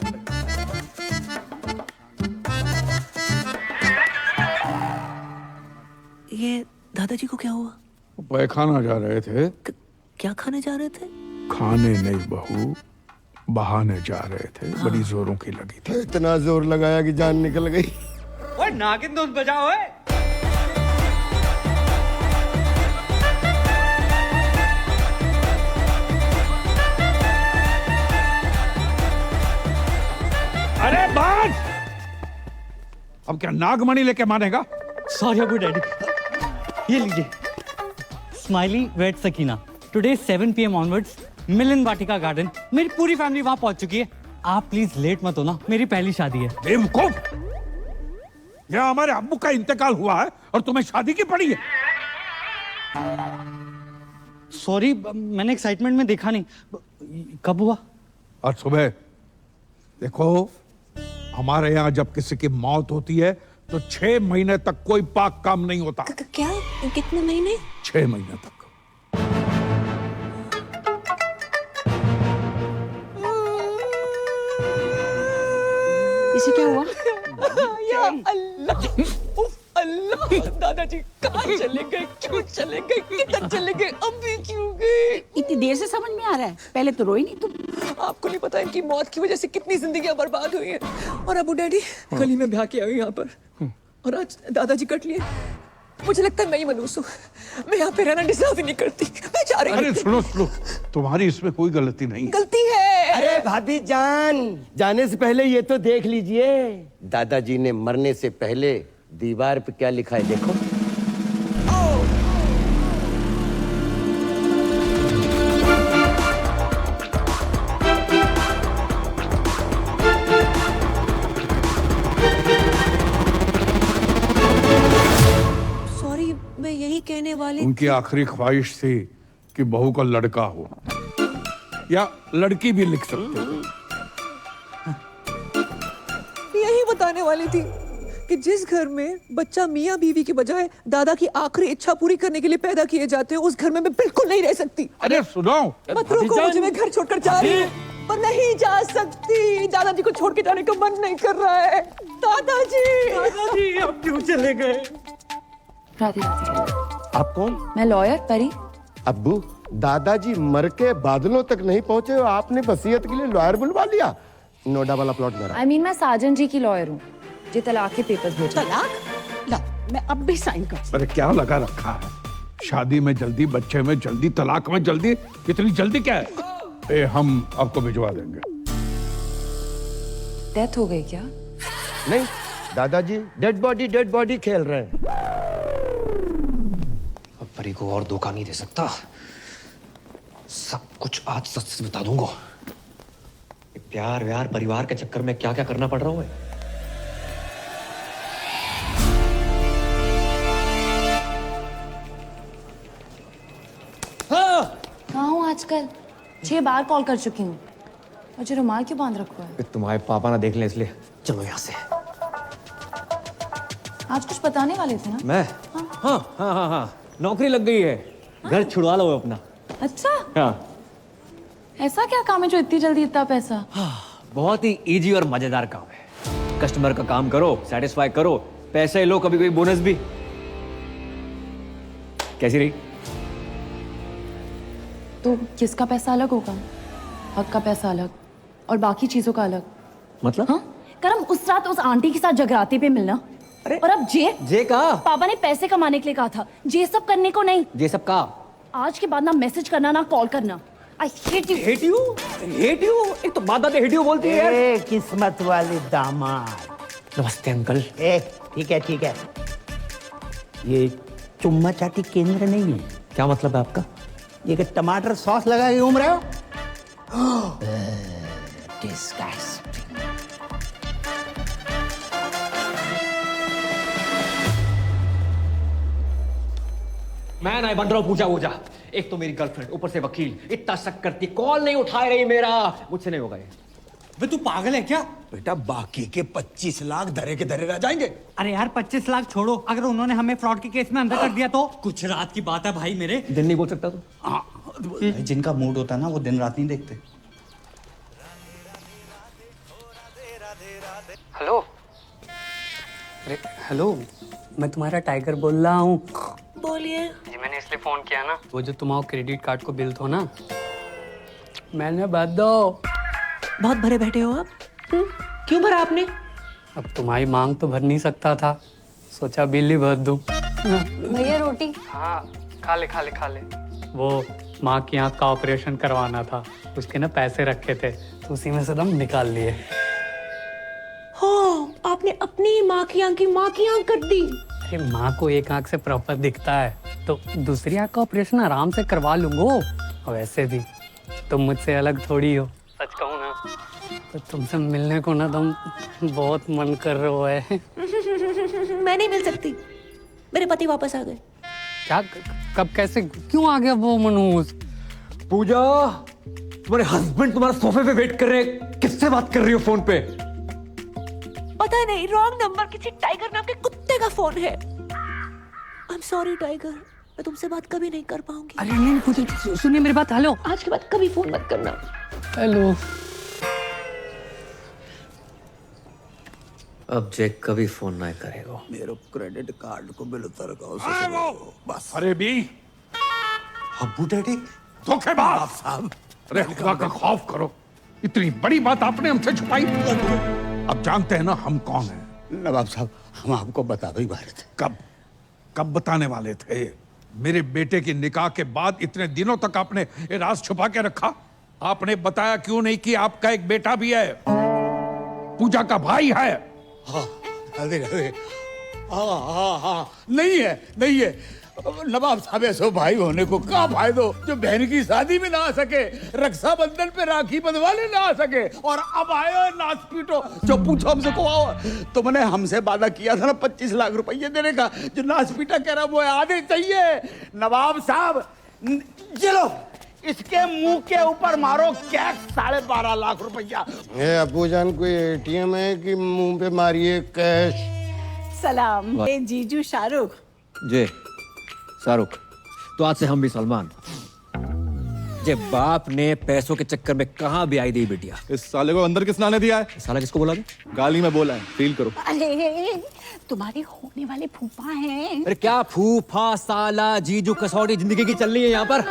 ये दादाजी को क्या हुआ? पैखाना जा रहे थे। क्या खाने जा रहे थे? खाने नहीं बहू, बहाने जा रहे थे। बड़ी जोरों की लगी थी। इतना जोर लगाया कि जान निकल गई। ओए नागिन दोस्त बजाओ। अरे बाज! अब क्या नागमणि लेके मानेगा? सॉरी अबू डैडी, ये लीजिए Smiley weds Sakina. Today 7 PM onwards Milan Vatika garden. मेरी पूरी फैमिली वहां पहुंच चुकी है। आप प्लीज लेट मत होना, मेरी पहली शादी है। बेवकूफ! यह हमारे अब्बू का इंतकाल हुआ है और तुम्हें शादी की पड़ी है। सॉरी, मैंने एक्साइटमेंट में देखा नहीं। कब हुआ? आज सुबह। देखो, हमारे यहाँ जब किसी की मौत होती है तो 6 महीने तक कोई पाक काम नहीं होता। क्या? कितने महीने? 6 महीने तक। इसे क्या हुआ? या अल्लाह, उफ अल्लाह, दादाजी कहाँ चले गए? क्यों चले गए? किधर चले गए? अभी क्यों गए? इतनी देर से समझ में आ रहा है, पहले तो रोई नहीं तुम। आपको नहीं पता इनकी मौत की वजह से कितनी जिंदगियां बर्बाद हुई हैं। और अबू डैडी गली में ब्याह के आई यहाँ पर, और आज दादाजी कट लिए। मुझे लगता है मैं ही मनूस हूँ। मैं यहाँ पे रहना डिजर्व ही नहीं करती। मैं जा रही हूँ। अरे सुनो सुनो, तुम्हारी इसमें कोई गलती नहीं है। गलती है। अरे भाभी जान, जाने से पहले ये तो देख लीजिए, दादाजी ने मरने से पहले दीवार पे क्या लिखा है, देखो। यही कहने वाली उनकी आखिरी ख्वाहिश थी कि बहू का लड़का हो, या लड़की भी लिख सकते थे। यही बताने वाली थी कि जिस घर में बच्चा मियाँ बीवी के बजाय दादा की आखिरी इच्छा पूरी करने के लिए पैदा किए जाते हैं, उस घर में मैं बिल्कुल नहीं रह सकती। अरे सुनो, मत रोको मुझे, मैं घर छोड़कर जा रही हूँ, पर नहीं जा सकती। दादाजी को छोड़ के जाने का मन नहीं कर रहा है। दादाजी अब क्यों चले गए? राधे राधे। आप कौन? मैं लॉयर परी। अब्बू, दादाजी मर के बादलों तक नहीं पहुंचे और आपने वसीयत के लिए लॉयर बुलवा लिया। नोडा वाला प्लॉट मेरा। I mean, मैं साजन जी की लॉयर हूँ, जी तलाक के पेपर्स भेजो। तलाक? ला, मैं अब भी साइन कर। अरे क्या लगा रखा है? शादी में जल्दी, बच्चे में जल्दी, तलाक में जल्दी, इतनी जल्दी क्या है? हम आपको भिजवा देंगे। डेथ हो गई क्या? नहीं, दादाजी डेड बॉडी खेल रहे हैं। अब परी को और धोखा नहीं दे सकता, सब कुछ आज सच से बता दूंगा। प्यार व्यार परिवार के चक्कर में क्या क्या करना पड़ रहा है। कहाँ हूँ आजकल? 6 बार कॉल कर चुकी हूँ। और जो रुमाल क्यों बांध रखा है? तुम्हारे पापा ना देख ले इसलिए। चलो यहाँ से। आज कुछ बताने वाले थे ना? मैं? हाँ, नौकरी लग गई है। घर छुड़वा लो अपना। अच्छा, हाँ। ऐसा क्या काम है जो इतनी जल्दी इतना पैसा? बहुत ही इजी और मजेदार काम है। कस्टमर का काम करो, सेटिस्फाई करो, पैसे लो, कभी कोई बोनस भी। कैसी रही? तो किसका पैसा अलग होगा? हक का पैसा अलग और बाकी चीजों का अलग। मतलब? हाँ? करम उस रात उस आंटी के साथ जगराते पे मिलना। अरे और अब जे का? पापा ने पैसे कमाने के लिए कहा था, जे सब करने को नहीं। जे सब का? आज के बाद ना मैसेज करना ना कॉल करना। I hate you. Hate you? Hate you? एक तो बात hate you बोलती है। ए, किस्मत वाले दामाद। नमस्ते अंकल। ठीक है। ये चुम्मा चाटी केंद्र नहीं है। क्या मतलब है आपका? ये कि टमाटर सॉस लगा के घूम रहे हो? Disgusting. मैं नहीं बन रहा हूँ पूजा वूजा। एक तो मेरी गर्लफ्रेंड, ऊपर से वकील, इतना शक करती, कॉल नहीं उठा रही मेरा। मुझसे नहीं होगा ये। वे तू पागल है क्या? बेटा बाकी के 25 लाख धरे के धरे रह जाएंगे। अरे यार 25 लाख छोड़ो, अगर उन्होंने हमें फ्रॉड के केस में अंदर कर दिया तो? कुछ रात की बात है भाई मेरे। दिन नहीं बोल सकता तू? जिनका मूड होता है ना वो दिन रात नहीं देखते। हेलो। अरे हेलो, मैं तुम्हारा टाइगर बोल रहा हूँ। बोलिए। जी मैंने इसलिए फोन किया ना, वो जो तुम्हारा क्रेडिट कार्ड को बिल थो ना, मैंने भर दो। बहुत भरे बैठे हो आप? क्यों भरा आपने? अब तुम्हारी मांग तो भर नहीं सकता था, सोचा बिल ही भर दूं। भैया रोटी। हाँ खा ले। वो माँ की आँख का ऑपरेशन करवाना था, उसके ना पैसे रखे थे, तो उसी में से दम निकाल लिए। हो, आपने अपनी माँ की आँख कर दी। अरे माँ को एक आँख से प्रॉपर दिखता है, तो दूसरी आँख का ऑपरेशन आराम से करवा लूंगा। और वैसे भी तुम मुझसे अलग थोड़ी हो, सच कहूँ ना तो तुमसे मिलने को ना तुम बहुत मन कर रहे है। मैं नहीं मिल सकती, मेरे पति वापस आ गए। क्या? कब? कैसे? क्यों आ गया वो मनोज? पूजा, तुम्हारे हस्बैंड तुम्हारे सोफे पे वेट कर रहे हैं। किससे बात कर रही हो फोन पे? पता नहीं, रॉन्ग नंबर, किसी टाइगर नाम के कुत्ते का फोन है। आई एम सॉरी टाइगर, मैं तुमसे बात कभी नहीं कर पाऊंगी। अरे नहीं पूजा, सुनिए मेरी बात। हेलो, आज के बाद कभी फोन मत करना। हेलो। अब जैक कभी फोन ना करेगा। मेरे क्रेडिट कार्ड को बिल उतर बस। अरे बी अब्बू डैडी धोखेबाज साहब। अरे खुदा का खौफ करो, इतनी बड़ी बात आपने हमसे छुपाई। अब जानते हैं ना हम कौन हैं। नवाब साहब, हम आपको बता ही वाले थे। कब बताने वाले थे? मेरे बेटे की निकाह के बाद इतने दिनों तक आपने ये राज छुपा के रखा। आपने बताया क्यों नहीं कि आपका एक बेटा भी है, पूजा का भाई है। हाँ, नहीं है। नवाब साहब ऐसो भाई होने को क्या फायदो जो बहन की शादी में ना आ सके, रक्षाबंधन पे राखी बंधवाने ना आ सके, और अब आयो नाच पीटो। जो पूछो हमसे को आओ, तो मैंने हमसे वादा किया था ना 25 लाख रुपये देने का, जो नाच पीटा कह रहा वो आधे चाहिए। नवाब साहब चलो इसके मुंह के ऊपर मारो कैश 12.5 लाख रुपया। ये अबू जान कोई एटीएम है कि मुंह पे मारिए कैश? सलाम। वाह। ए जीजू शाहरुख। जे शाहरुख, तो आज से हम भी सलमान। जे बाप ने पैसों के चक्कर में कहाँ भी आई दी बिटिया। इस साले को अंदर किस नाने दिया है? साला किसको बोला? गाली में बोला है, फील करो। अरे तुम्हारे होने वाले फूफा हैं। अरे क्या फूफा साला जीजू कसौटी जिंदगी की चल रही है यहाँ पर।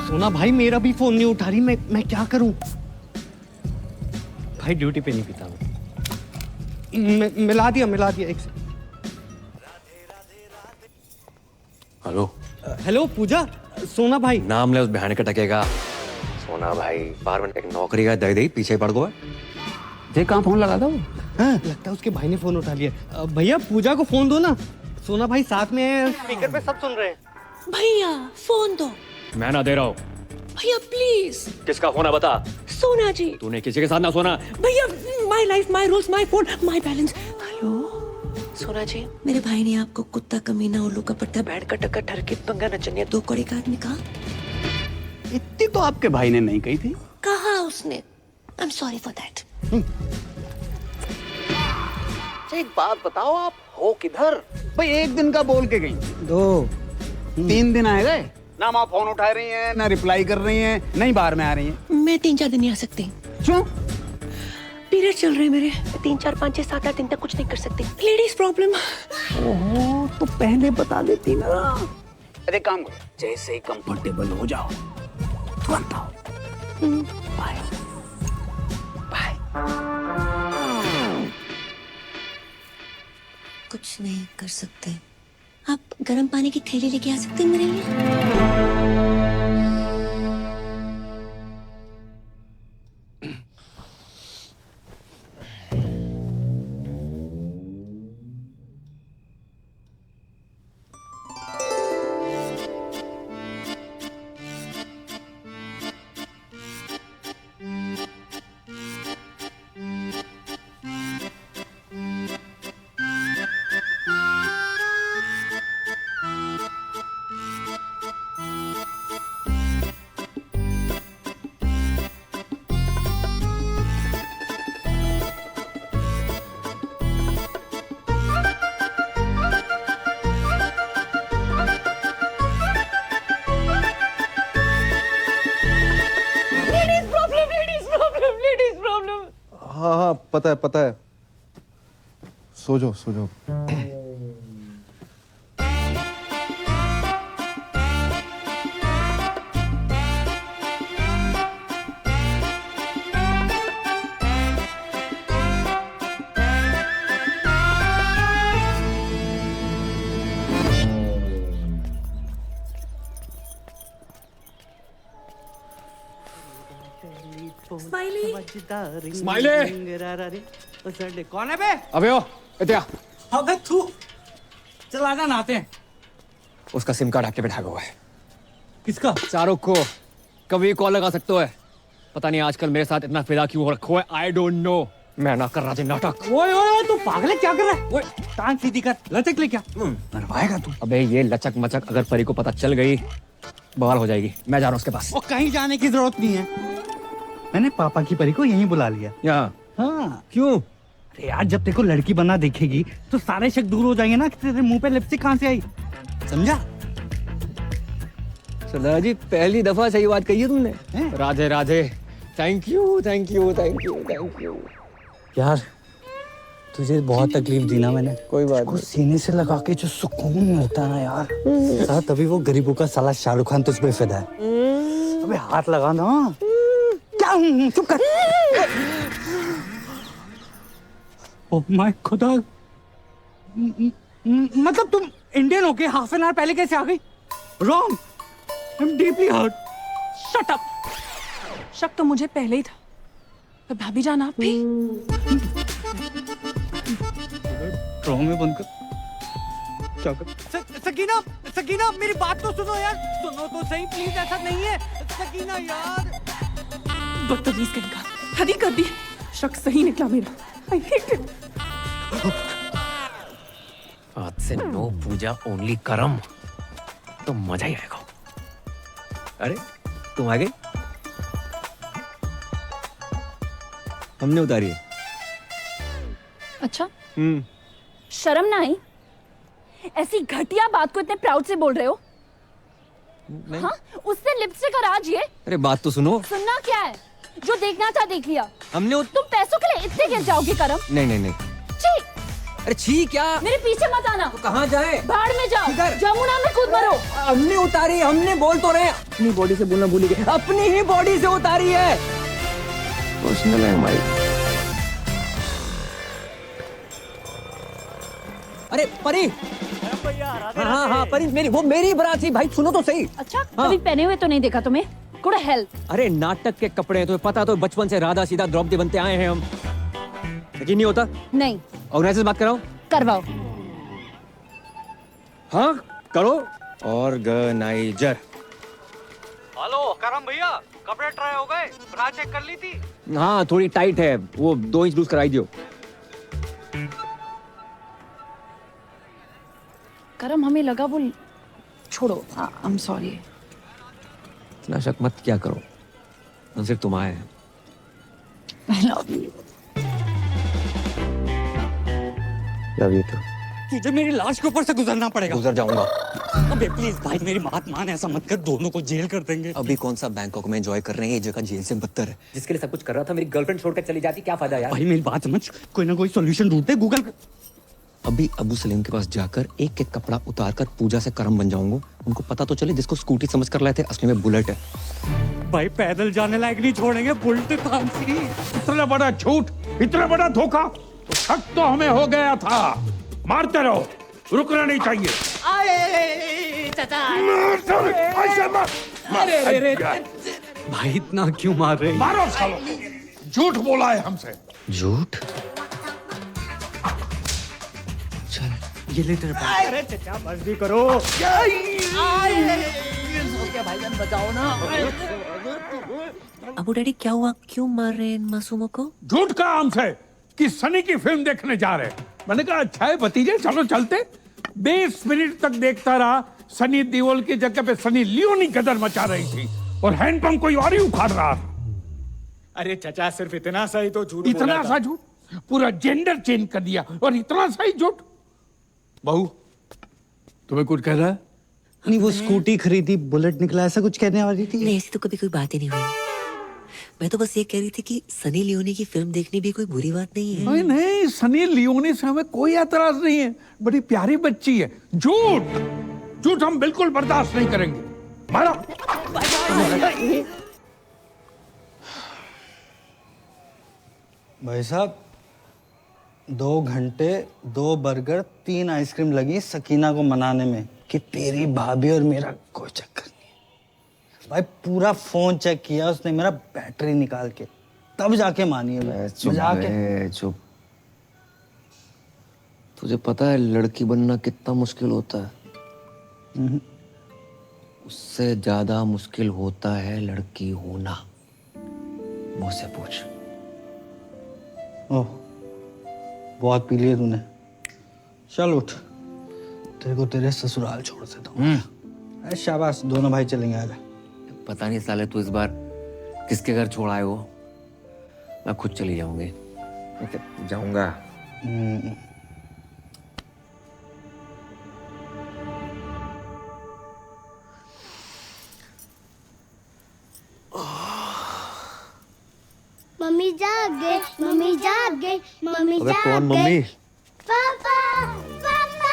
सोना भाई मेरा भी फोन नहीं उठा रही, मैं क्या करूं? भाई ड्यूटी पे नहीं पीता मैं। मिला दिया एक से। हेलो हेलो पूजा, सोना भाई। नाम ले उस बहन का टकेगा। सोना भाई बार में एक नौकरी का दे दे पीछे पड़ गो। देख कहाँ फोन लगा था वो। हाँ? लगता है उसके भाई ने फोन उठा लिया। भैया पूजा को फोन दो ना, सोना भाई साथ में स्पीकर पे सब सुन रहे हैं। भैया फोन दो। मैं ना दे रहा हूँ। भैया प्लीज। किसका फोन है बता? सोना जी। तूने किसी के साथ ना सोना। भैया my life my rules my phone my balance. Hello सोना जी, मेरे भाई ने आपको कुत्ता कमीना उल्लू का पट्टा बैठ का टक्कर ठरके पंगा नचनिया 2 कौड़ी का आदमी कहा। इतनी तो आपके भाई ने नहीं कही थी। कहा उसने। I am sorry for that. एक बात बताओ, आप हो किधर? भाई एक दिन का बोल के गई, 2-3 दिन आए गए ना। आप फोन उठा रही हैं, ना रिप्लाई कर रही हैं, नहीं बाहर में आ रही हैं। मैं 3-4 दिन नहीं आ सकती। क्यों? पीरियड चल रहे हैं मेरे। 3, 4, 5, 6, 7, 8 दिन तक कुछ नहीं कर सकती। Ladies problem. ओहो, तो पहले बता देती ना। अरे काम करो, जैसे ही कंफर्टेबल हो जाओ तुरंत आओ। Bye bye. कुछ नहीं कर सकते। आप गर्म पानी की थैली लेके आ सकते हैं मेरे लिए? हाँ हाँ पता है। सो जाओ। स्माइली कौन है बे? अबे ओ इत्या। अबे तू चल आजा नहाते हैं। उसका सिम कार्ड एक्टिवेट हुआ है। किसका? शाहरुख को कभी कॉल लगा सकते हो। पता नहीं आजकल मेरे साथ इतना फिदा क्यों हो रखो है। I don't know. मैं ना कर रहा नाटक। ओए ओए तू पागल है, क्या कर रहा है? ओए टांग सीधी कर, लचक ले क्या मरवाएगा तू? अबे ये लचक मचक अगर परी को पता चल गई बवाल हो जाएगी। मैं जा रहा हूँ उसके पास। वो कहीं जाने की जरूरत नहीं है, मैंने पापा की परी को यहीं बुला लिया। यहाँ? हाँ। क्यों? अरे यार जब तेरे को लड़की बनना देखेगी तो सारे शक दूर हो जाएंगे ना कि तेरे मुंह पे लिपस्टिक कहाँ से आई। समझा? सरदार जी पहली दफा सही बात कही है तुमने। राधे राधे। Thank you. यार तुझे बहुत तकलीफ दी ना मैंने। कोई बात नहीं। सीने से लगा के जो सुकून मिलता है ना यार, साला तभी वो गरीबों का साला शाहरुख खान तुझ पे फिदा है। अबे हाथ लगा ना। क्या? चुप कर। ओह माय खुदा, मतलब तुम इंडियन होके हाफ एन आवर पहले कैसे आ गई? Wrong. I am deeply hurt. Shut up. शक तो मुझे पहले ही था, पर भाभी जान आप भी। ड्रॉ में बंद कर। सकीना, सकीना मेरी बात तो सुनो यार, सुनो तो सही प्लीज, ऐसा नहीं है सकीना यार। बदतमीज कहेगा, हद ही कर दी। शक सही निकला मेरा। I hate it. आज से नो पूजा ओनली करम, तो मजा ही आएगा। अरे तुम आ गए? हमने उतारी है। अच्छा, शर्म ना आई? ऐसी घटिया बात को इतने प्राउड से बोल रहे हो? हाँ, उसने लिपस्टिक हरा जी। अरे बात तो सुनो। सुनना क्या है? जो देखना था देख लिया। हमने तुम पैसों के लिए इतने गिर जाओगे करम? नहीं नहीं नहीं। छी! अरे छी क्या? मेरे पीछे मत आना। तो कहाँ जाए? बाढ़ में जाओ, जमुना में कूद मरो। हमने उतारी, हमने बोल तो रहे। अपनी बॉडी से बोलना भूल गए, अपनी ही बॉडी से उतारी है। पर्सनल है हमारी। अरे परी, हाँ हाँ परी, मेरी वो मेरी बरात थी भाई, सुनो तो सही। अच्छा, कभी पहने हुए तो नहीं देखा तुम्हें? Good help. अरे नाटक के कपड़े हैं, तुम्हें पता तो बचपन से राधा सीधा द्रौपदी बनते आए हैं हम। यकीन नहीं होता? नहीं। ऑर्गेनाइजर से बात कराओ। करवाओ। हाँ करो। ऑर्गेनाइजर। हेलो करम भैया, कपड़े ट्राई हो गए? ब्रा चेक कर ली थी? हाँ थोड़ी टाइट है, वो 2 इंच लूज कराई दियो। करम हमें लगा वो, छोड़ो, आई एम सॉरी। इतना शक मत क्या करो, हम सिर्फ तुम आए हैं। I love you. Love you too. तुझे मेरी लाश के ऊपर से गुजरना पड़ेगा। गुजर जाऊंगा। अबे प्लीज भाई, मेरी बात मान, ऐसा मत कर, दोनों को जेल कर देंगे। अभी कौन सा बैंकॉक में एंजॉय कर रहे हैं, ये जगह जेल से बदतर है। जिसके लिए सब कुछ कर रहा था, मेरी गर्लफ्रेंड छोड़कर चली जाती, क्या फायदा यार? भाई मेरी बात समझ, कोई ना कोई सॉल्यूशन ढूंढते, गूगल कर। अभी अबू सलीम के पास जाकर एक एक कपड़ा उतार कर पूजा से करम बन जाऊंगा। उनको पता तो चले जिसको स्कूटी समझ कर लाए थे असली में बुलेट है। भाई पैदल जाने लायक नहीं छोड़ेंगे, बुलेट कौन सी? इतना बड़ा झूठ, इतना बड़ा धोखा, तो शक तो हमें हो गया था। मारते रहो, रुकना नहीं चाहिए। भाई इतना क्यों मार रहे? मारो सालो, झूठ बोला है हमसे। झूठ? ये ले तेरे पास। अरे चचा बस भी करो। भाईजान बचाओ ना। अबू डैडी क्या हुआ, क्यों मार रहे हैं इन मासूमों को? झूठ कहा हमसे कि सनी की फिल्म देखने जा रहे हैं। मैंने कहा अच्छा है भतीजे, चलो चलते। 20 मिनट तक देखता रहा, सनी देओल की जगह पे सनी लियोनी गदर मचा रही थी और हैंडपंप कोई और ही उखाड़ रहा था। अरे चचा सिर्फ इतना सा ही तो झूठ, इतना सा झूठ, पूरा जेंडर चेंज कर दिया और इतना सा ही झूठ। बहू तुम्हें कुछ कह रहा है? नहीं वो स्कूटी खरीदी, बुलेट निकला, ऐसा कुछ कहने वाली थी। नहीं ऐसी तो कभी कोई बात ही नहीं हुई। मैं तो बस ये कह रही थी कि सनी लियोनी की फिल्म देखनी भी कोई बुरी बात नहीं है। नहीं नहीं, सनी लियोनी से हमें कोई एतराज नहीं है, बड़ी प्यारी बच्ची है। झूठ झूठ हम बिल्कुल बर्दाश्त नहीं करेंगे। मारो। भाई साहब 2 घंटे 2 बर्गर 3 आइसक्रीम लगी सकीना को मनाने में कि तेरी भाभी और मेरा कोई चक्कर नहीं है। भाई पूरा फोन चेक किया उसने मेरा, बैटरी निकाल के, तब जाके मानी है। चुप। तुझे पता है लड़की बनना कितना मुश्किल होता है? उससे ज्यादा मुश्किल होता है लड़की होना। मुझसे पूछ। ओह बहुत पी लिया तूने, चल उठ, तेरे को तेरे ससुराल छोड़ देता हूँ। शाबाश, दोनों भाई चलेंगे आगे। पता नहीं साले तू इस बार किसके घर छोड़ आए हो। मैं खुद चली जाऊंगी। जाऊंगा। मम्मी जाग गई, मम्मी जाग गई, मम्मी अबे जाग कौन गई। मम्मी? पापा पापा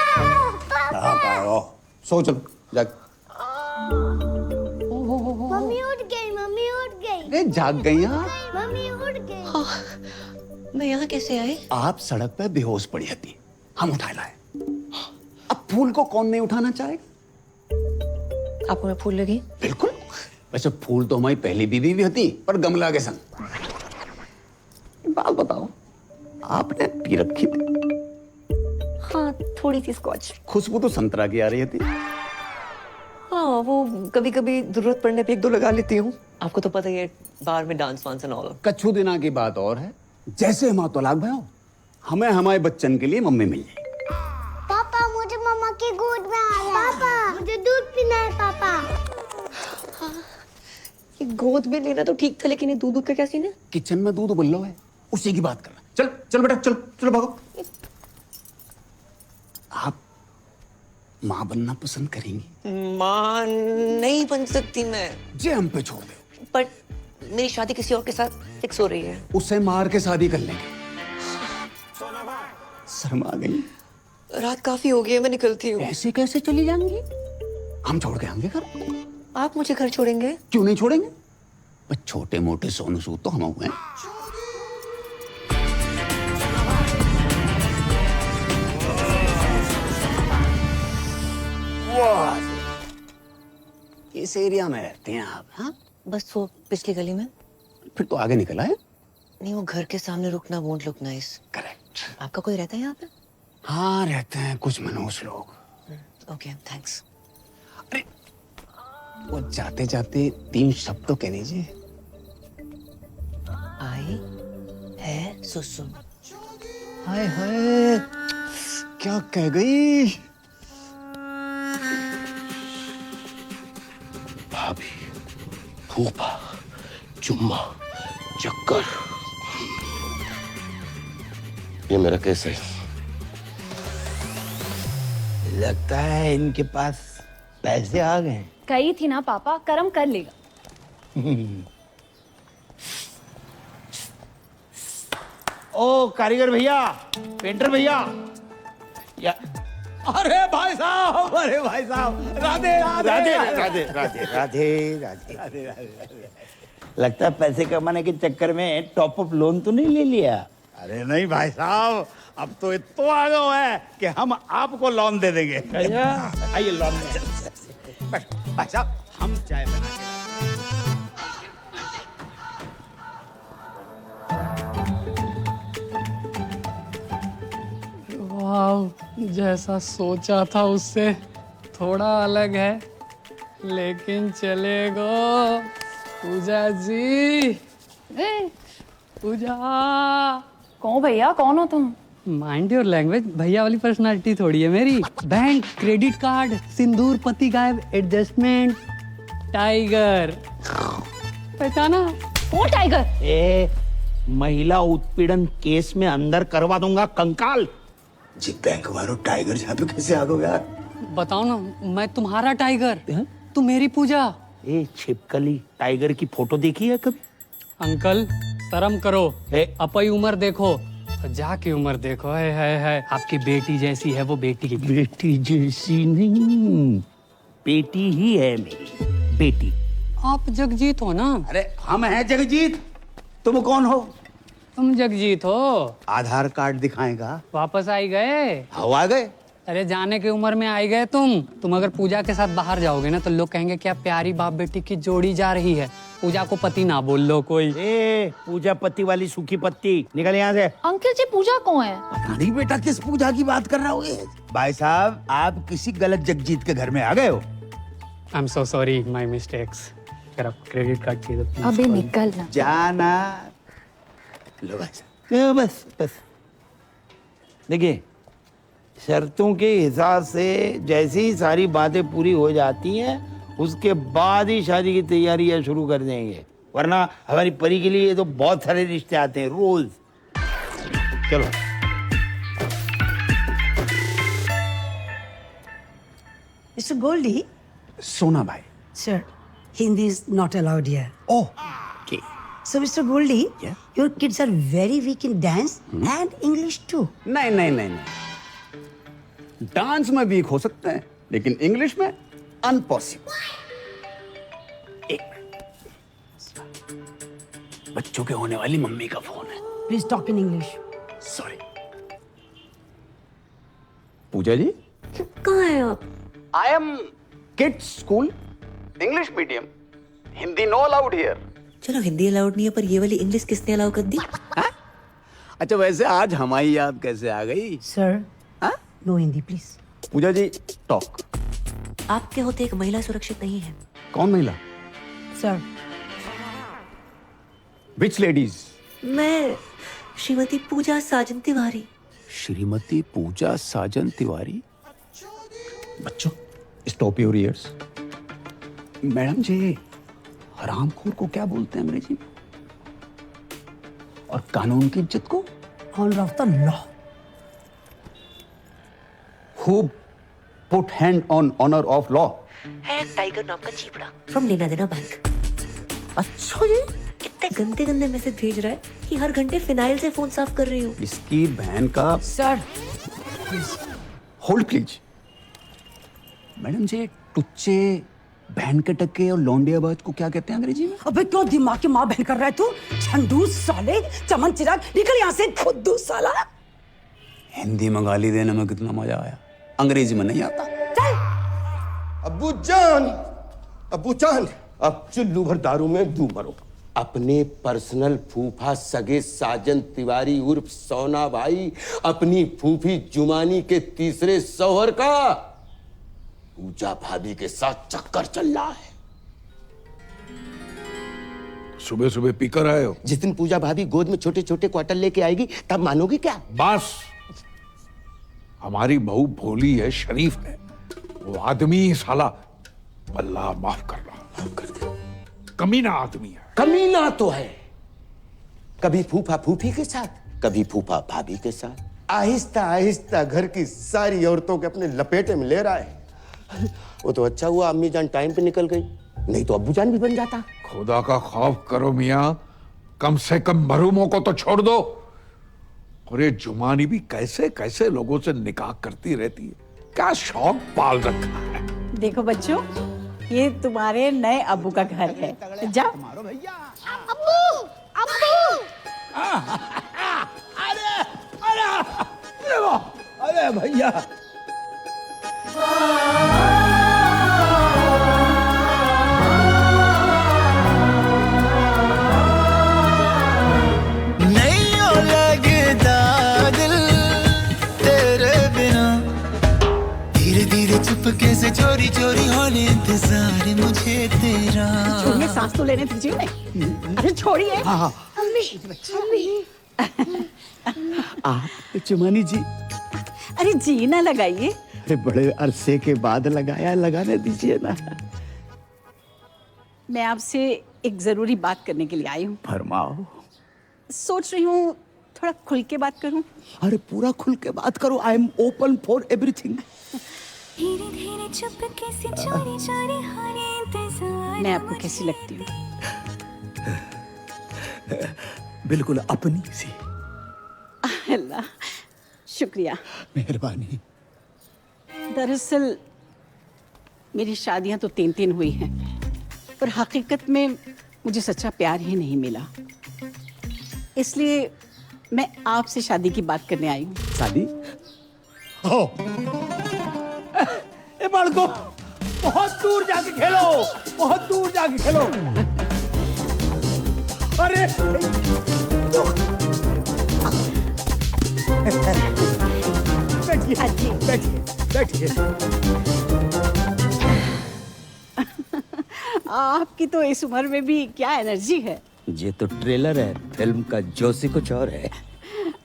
पापा। सो चलो जाग। मम्मी उठ गई, मम्मी उठ गई। जाग गई यार। मम्मी उठ गई। मैं यहाँ कैसे आई? आप सड़क पे बेहोश पड़ी थी, हम उठा लाए। अब फूल को कौन नहीं उठाना चाहेगा? आपको मैं फूल लगी? बिल्कुल। वैसे फूल तो हमारी पहली बीवी भी होती, पर गमला के संग। बात बताओ, आपने पी रखी थी? हाँ, थोड़ी सी स्कॉच। खुशबू तो संतरा की आ रही थी। हाँ, वो कभी कभी जरूरत पड़ने पे 1-2 लगा लेती हूँ। आपको तो पता ही है, बाहर में डांस वांस एंड ऑल। कच्छू दिना की बात और है, जैसे हम तलाक भयो, हमें हमारे बच्चन के लिए मम्मी मिल जाए। पापा मुझे मम्मा की गोद में आना। पापा मुझे दूध पीना है पापा। ये गोद में लेना तो ठीक था, लेकिन ये दूध का क्या सीन है? किचन में दूध उबल है, उसी की बात करना। चल चल बेटा, चल चलो भागो। आप माँ बनना पसंद करेंगी? माँ नहीं बन सकती मैं। जे हम पे छोड़ दो। पर मेरी शादी किसी और के साथ फिक्स हो रही है। उससे मार के शादी कर लेंगे। शर्मा गई? रात काफी हो गई है, मैं निकलती हूँ। ऐसे कैसे चली जाएंगी? हम छोड़ के आएंगे घर। आप मुझे घर छोड़ेंगे? क्यों नहीं छोड़ेंगे? बस छोटे मोटे सोनू सूद तो हम हुए हैं। इस एरिया में रहते हैं आप? हाँ, बस वो पिछली गली में। फिर तो आगे निकला है। नहीं, वो घर के सामने रुकना वोंट लुक नाइस। करेक्ट। आपका कोई रहता है यहाँ पे? हाँ, रहते हैं कुछ मनोज लोग। Okay, thanks. अरे वो जाते जाते 3 शब्द तो कह दीजिए। आई है सुसु। हाय हाय, क्या कह गई? भाभी, फूफा, चुम्मा, चक्कर। ये मेरा केस है। लगता है इनके पास पैसे आ गए। कही थी ना पापा, कर्म कर लेगा। ओ कारीगर भैया, पेंटर भैया, या अरे भाई साहब, अरे भाई साहब, राधे राधे राधे राधे राधे राधे राधे राधे। लगता है पैसे कमाने के चक्कर में टॉप अप लोन तो नहीं ले लिया? अरे नहीं भाई साहब, अब तो इतना आ गया है कि हम आपको लोन दे देंगे। आइए लोन में। भाई साहब, हम चाय बना के वाह, जैसा सोचा था उससे थोड़ा अलग है, लेकिन चलेगा। पूजा जी, पूजा। कौन भैया, कौन हो तुम? माइंड योर लैंग्वेज, भैया वाली पर्सनालिटी थोड़ी है मेरी। बैंक, क्रेडिट कार्ड, सिंदूर, पति गायब, एडजस्टमेंट, टाइगर। पहचाना? कौन टाइगर? ए, महिला उत्पीड़न केस में अंदर करवा दूंगा कंकाल। जी बैंक वालों, टाइगर यहाँ पे कैसे आ गए यार? बताओ ना, मैं तुम्हारा टाइगर, तू मेरी पूजा। ए छिपकली, टाइगर की फोटो देखी है कभी? अंकल शर्म करो, अपनी उम्र देखो, जाके उम्र देखो। है आपकी बेटी जैसी है वो बेटी। बेटी जैसी नहीं, बेटी ही है मेरी बेटी। आप जगजीत हो ना? अरे हम हैं जगजीत, तुम कौन हो? तुम जगजीत हो। आधार कार्ड दिखाएगा। वापस आई गए? हवा गए। अरे जाने की उम्र में आई गए तुम अगर पूजा के साथ बाहर जाओगे ना तो लोग कहेंगे क्या प्यारी बाप बेटी की जोड़ी जा रही है। पूजा को पति ना बोल लो कोई। ए, पूजा पति वाली सूखी पत्ती, निकल यहाँ से। अंकल जी, पूजा कौन है? पता नहीं बेटा, किस पूजा की बात कर रहा हो? भाई साहब, आप किसी गलत जगजीत के घर में आ गए हो। I am so sorry, my mistakes. अगर आप क्रेडिट कार्ड चाहिए तो अबे निकल ना। जाना। लो भाई साहब, बस बस। देखिए, शर्तों के हिसाब से जैसे ही सारी बातें पूरी हो जाती हैं, उसके बाद ही शादी की तैयारियां शुरू कर देंगे, वरना हमारी परी के लिए तो बहुत सारे रिश्ते आते हैं रोज। चलो। Mr. Goldie? सोना भाई। Sir, Hindi is not allowed here. Oh, okay. So, Mr. Goldie, your kids are very weak in dance and English too. नहीं नहीं नहीं नहीं, डांस में वीक हो सकते हैं, लेकिन इंग्लिश में अनपॉसिबल। बच्चों के होने वाली मम्मी का फोन है। Please talk in English. Sorry. Pooja ji, कहाँ हैं आप? I am kids school, English medium, Hindi no allowed here. चलो, हिंदी अलाउड नहीं है, पर ये वाली इंग्लिश किसने अलाउ कर दी? अच्छा, वैसे आज हमारी याद कैसे आ गई? Sir, no Hindi please. Pooja ji talk. आपके होते एक महिला सुरक्षित नहीं है। कौन महिला? Sir which ladies? मैं श्रीमती पूजा साजन तिवारी। श्रीमती पूजा साजन तिवारी। बच्चों स्टॉप योर ईयर्स। मैडम जी हरामखोर को क्या बोलते हैं अंग्रेजी में? और कानून की इज्जत को? Honour of the law. Who put hand on honour of law? है टाइगर नाम का चीपड़ा फ्रॉम लेना देना बैंक। अच्छा जी कितने गंदे गंदे मैसेज भेज रहा है कि हर घंटे फिनाइल से फोन साफ कर रही हूँ। इसकी बहन का। Sir hold please. मैडम जी टुच्चे बहन के टक्के और लौंडियाबाज को क्या कहते हैं अंग्रेजी में? अबे क्यों दिमाग की माँ बहन कर रहा है तू? झंडूस साले, चमन चिराग, निकल यहाँ से खुद्दू साला। हिंदी में गाली देने में कितना मजा आया, अंग्रेजी में नहीं आता। अब्बू जान अब चुल्लू भर दारू में डूब मरो। अपने पर्सनल फूफा सगे साजन तिवारी उर्फ सोना भाई अपनी फूफी जुमानी के तीसरे शौहर का पूजा भाभी के साथ चक्कर चल रहा है। सुबह सुबह पीकर आए हो? जिस दिन पूजा भाभी गोद में छोटे छोटे क्वार्टर लेके आएगी तब मानोगी क्या? बस हमारी बहू भोली है, शरीफ है, वो आदमी साला अल्लाह माफ कर रहा, माफ कर दे, कमीना आदमी है। कमीना तो है, कभी फूफा फूफी के साथ कभी फूफा भाभी के साथ आहिस्ता आहिस्ता घर की सारी औरतों के अपने लपेटे में ले रहा है। वो तो अच्छा हुआ अम्मी जान टाइम पे निकल गई, नहीं तो अब्बू जान भी बन जाता। खुदा का खौफ करो मियां, कम से कम मरूमों को तो छोड़ दो। और ये जुमानी भी कैसे कैसे लोगों से निकाह करती रहती है, क्या शौक पाल रखा है। देखो बच्चों ये तुम्हारे नए अब्बू का घर है, जाओ। अब्बू अब्बू अरे भैया नहीं लगता दिल तेरे बिना, धीरे धीरे चुपके से चोरी चोरी होने इंतजार मुझे तेरा। छोड़िए, सांस तो लेने दीजिए उन्हें। अरे छोड़िए। आप जुमानी जी। अरे जी ना लगाइए। अरे बड़े अरसे के बाद लगाया, लगाने दीजिए ना। मैं आपसे एक जरूरी बात करने के लिए आई हूँ। फरमाओ। सोच रही हूँ थोड़ा खुल के बात करूँ। अरे पूरा खुल के बात करो, I am open for everything. धीरे धीरे चुपके से चोरी चोरी होने इंतजार। मैं आपको कैसी लगती हूँ? बिल्कुल अपनी सी। अल्लाह शुक्रिया, मेहरबानी। दरअसल मेरी शादियां तो 3 हुई हैं, पर हकीकत में मुझे सच्चा प्यार ही नहीं मिला। इसलिए मैं आपसे शादी की बात करने आई हूँ। शादी? हो ए बालको, बहुत दूर जाके खेलो, बहुत दूर जाके खेलो। अरे बैठिए बैठिए बैठिए। आपकी तो इस उम्र में भी क्या एनर्जी है। ये तो ट्रेलर है, फिल्म का जोशी कुछ और है।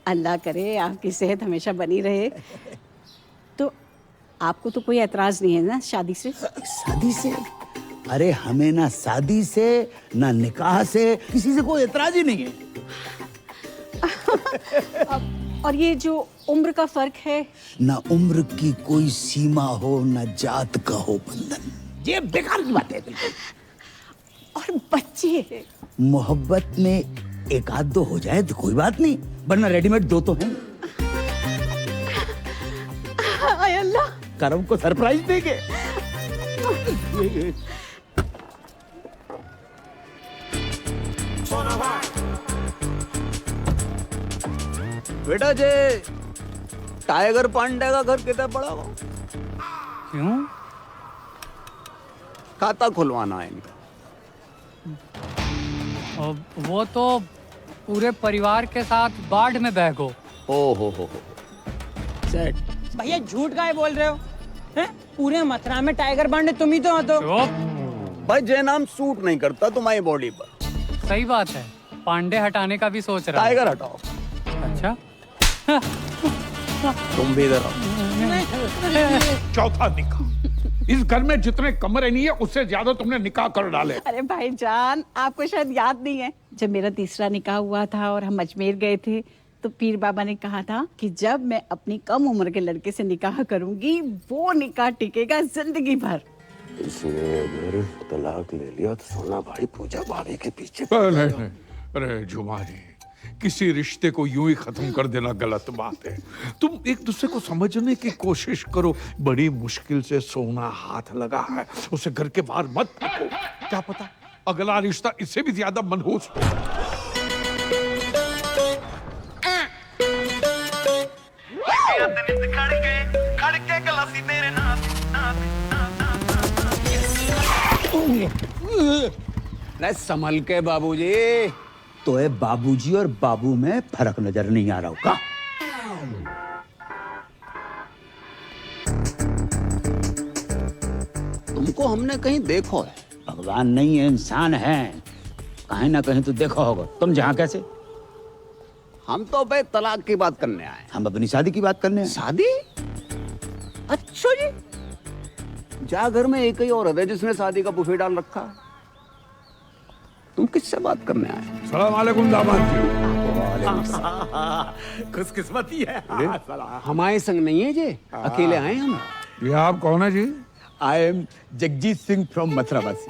अल्लाह करे आपकी सेहत हमेशा बनी रहे। तो आपको तो कोई एतराज नहीं है ना शादी से? शादी से? अरे हमें ना शादी से ना निकाह से किसी से कोई एतराज ही नहीं है। और ये जो उम्र का फर्क है? ना उम्र की कोई सीमा हो, ना जात का हो बंधन। ये बेकार की बात है बिल्कुल। और बच्चे? मोहब्बत में एक आध दो हो जाए तो कोई बात नहीं, वरना रेडीमेड दो तो हैं। आय अल्लाह, करम को सरप्राइज देंगे। बेटा जे टाइगर पांडे का घर कितना बड़ा हो? क्यों? खाता खुलवाना है इनका। वो तो पूरे परिवार के साथ बाढ़ में बह गो। ओ हो सेट भैया झूठ काहे बोल रहे हो? हैं? पूरे मथुरा में टाइगर बांधे तुम ही तो हो तो। भाई जय नाम सूट नहीं करता तुम्हारी बॉडी पर। सही बात है, पांडे हटाने का भी सोच रहा है। टाइगर हटाओ। अच्छा तुम भी इधर आओ। चौथा निकाह। इस घर में जितने कमरे नहीं है उससे ज्यादा तुमने निकाह कर डाले। अरे भाईजान, आपको शायद याद नहीं है, जब मेरा तीसरा निकाह हुआ था और हम अजमेर गए थे तो पीर बाबा ने कहा था कि जब मैं अपनी कम उम्र के लड़के से निकाह करूंगी वो निकाह टिकेगा जिंदगी भर। इसने अगर तलाक ले लिया तो सोना भाई पूजा भाभी के पीछे। नहीं। अरे जुमा जी, किसी रिश्ते को यूं ही खत्म कर देना गलत बात है। तुम एक दूसरे को समझने की कोशिश करो। बड़ी मुश्किल से सोना हाथ लगा है, उसे घर के बाहर मत फेंको। क्या पता अगला रिश्ता इससे भी ज्यादा मनहूस हो। संभल के बाबूजी। तो है बाबूजी और बाबू में फर्क नजर नहीं आ रहा होगा। तुमको हमने कहीं देखो है। भगवान नहीं है, इंसान है। कहीं ना कहीं तो देखा होगा। तुम जहाँ कैसे? हम तो भाई तलाक की बात करने आए। हम अपनी शादी की बात करने आए। शादी? अच्छा जी, जा घर में एक ही औरत है जिसने शादी का बुफे डाल रखा है। तुम किससे बात करने आए? सलाम वालेकुम दामाद जी। खुशकिस्मती है। हमारे संग नहीं है जी, अकेले आए हम। ये आप कौन है जी? I am Jagjit Singh from मथुरावासी।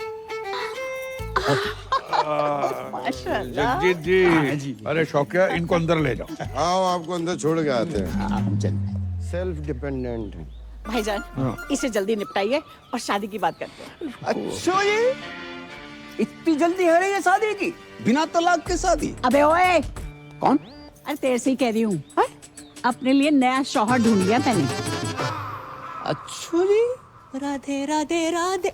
जगजीत जी। अरे शौकिया, इनको अंदर ले जाओ। आओ, आपको अंदर छोड़ के आते हैं। सेल्फ डिपेंडेंट है भाईजान, इसे जल्दी निपटाइए और शादी की बात करते हैं। अच्छा, ये इतनी जल्दी है ये शादी की? बिना तलाक के शादी? अबे ओए, कौन? अरे तेरे से ही कह रही हूँ, अपने लिए नया शौहर ढूंढ लिया मैंने। अच्छा जी। राधे राधे राधे।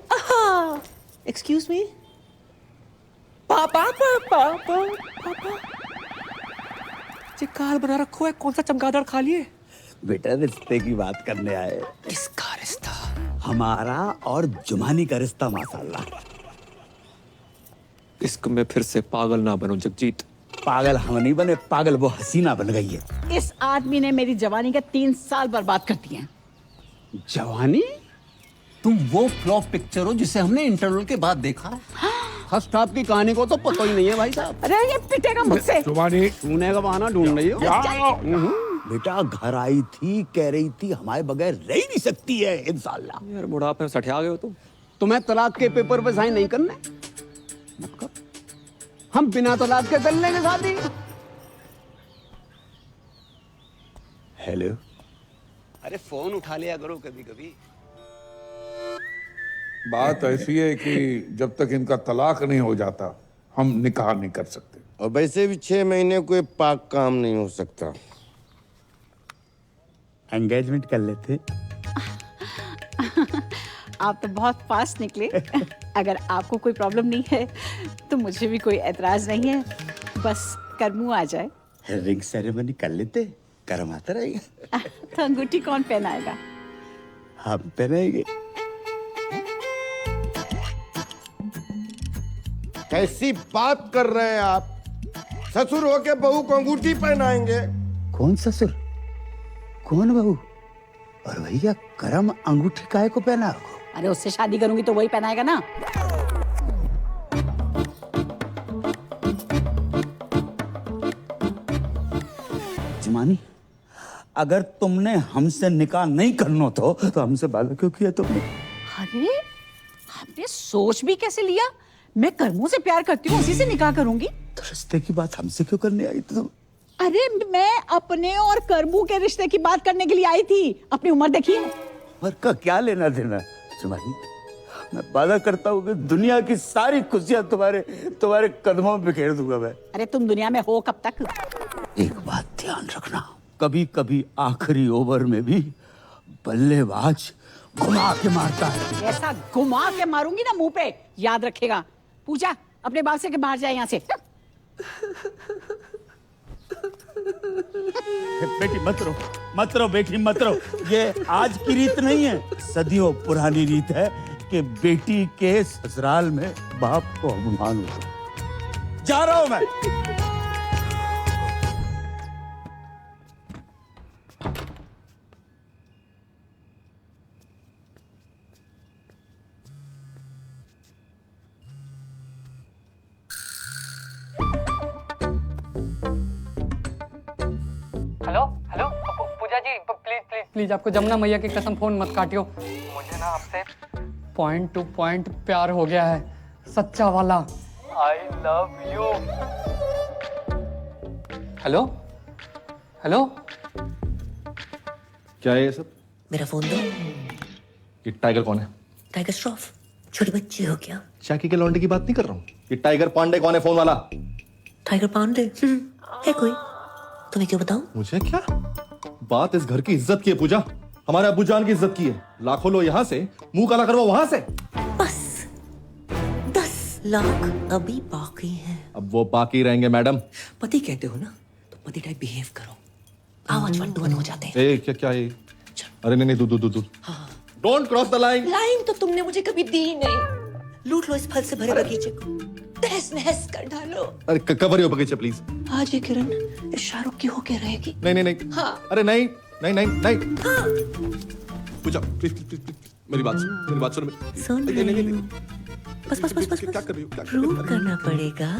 Excuse me. पापा पापा पापा ये कार बना रखो है, कौन सा चमगादड़ खा लिए? बेटा रिश्ते की बात करने आए। किसका रिश्ता? हमारा और जुमानी का रिश्ता माशाल्लाह। इश्क में फिर से पागल ना बनो जगजीत। पागल हम नहीं बने, पागल वो हसीना बन गई है। इस आदमी ने मेरी जवानी के 3 साल बर्बाद कर दिए। जवानी? तुम वो फ्लॉप पिक्चर हो जिसे हमने इंटरवल के बाद देखा। फर्स्ट हाफ की कहानी को तो पता ही नहीं है भाई साहब। अरे ये पिटेगा मुझसे। छूने का बहाना ढूंढ रही हो। बेटा घर आई थी, कह रही थी हमारे बगैर रह ही नहीं सकती है इंशाल्लाह। यार बुढ़ापे में सठिया गए हो तुम। तुम्हें तलाक के पेपर पे साइन नहीं करने? मत कर। हम बिना तलाक के कर लेंगे शादी। हेलो। अरे फोन उठा लिया करो कभी कभी। बात ऐसी है कि जब तक इनका तलाक नहीं हो जाता हम निकाह नहीं कर सकते। और वैसे भी 6 महीने कोई पाक काम नहीं हो सकता। एंगेजमेंट कर लेते। आप तो बहुत फास्ट निकले। अगर आपको कोई प्रॉब्लम नहीं है तो मुझे भी कोई एतराज नहीं है, बस करमू आ जाए। रिंग सेरेमनी कर लेते, कर्म आता रहेगा। तो अंगूठी कौन पहनाएगा? हम पहनाएंगे। कैसी बात कर रहे हैं आप? ससुर होके बहू को अंगूठी पहनाएंगे? कौन ससुर, कौन बहू? और भैया करम अंगूठी काहे को पहना? अरे उससे शादी करूंगी तो वही पहनाएगा ना। जुमानी, अगर तुमने हमसे निकाह नहीं करना तो हमसे वादा क्यों किया तुमने? अरे आपने सोच भी कैसे लिया? मैं कर्मों से प्यार करती हूँ, उसी से निकाह करूंगी। तो रिश्ते की बात हमसे क्यों करने आई तुम? अरे मैं अपने और कर्मू के रिश्ते की बात करने के लिए आई थी। अपनी उम्र देखिए। और का क्या लेना देना? जुमानी, मैं वादा करता हूँ कि दुनिया की सारी खुशियां तुम्हारे कदमों में बिखेर दूंगा मैं। अरे तुम दुनिया में हो कब तक? एक बात ध्यान रखना, कभी कभी आखिरी ओवर में भी बल्लेबाज घुमा के मारता है। ऐसा घुमा के मारूंगी ना मुंह पे, याद रखेगा। पूजा अपने बाल से के बाहर जाए यहाँ से। बेटी मत रो बेटी मत रो। ये आज की रीत नहीं है, सदियों पुरानी रीत है कि बेटी के ससुराल में बाप को अपमान होता। जा रहा हूं मैं। Hello hello Pooja ji, please please please, आपको जमुना मैया की कसम फोन मत काटियो। मुझे ना आपसे पॉइंट टू पॉइंट प्यार हो गया है, सच्चा वाला। आई लव यू। हेलो हेलो, क्या है ये सब? मेरा फोन दो। ये टाइगर कौन है? टाइगर श्रॉफ, छोटी बच्ची हो क्या? चाकी के लौंडे की बात नहीं कर रहा हूँ। ये टाइगर पांडे कौन है फोन वाला? टाइगर पांडे है कोई? तुम्हें क्यों बताऊं? मुझे क्या? बात इस घर की इज्जत की है पूजा, हमारे अब्बू जान की इज्जत की है। लाखों लोग यहाँ से, मुंह काला करवा वहां से। बस 10 लाख अभी बाकी हैं। अब वो बाकी रहेंगे मैडम। पति कहते हो ना, तो पति टाइप बिहेव करो। आवाज 1 to 1 हो जाते हैं। ए क्या ये? अरे नहीं दूध। Don't cross the line. Line तो तुमने मुझे कभी दी नहीं। लूट लो इस फल से भरे बगीचे को, तहस नहस कर डालो। अरे कवर यो बगीचे प्लीज। आज ये किरण इस शाहरुख की होके रहेगी। नहीं। हाँ। अरे नहीं। हाँ। पूजा प्लीज मेरी बात सुन। सुन रही हूँ। बस क्या कर रही हो? प्रूव करना पड़ेगा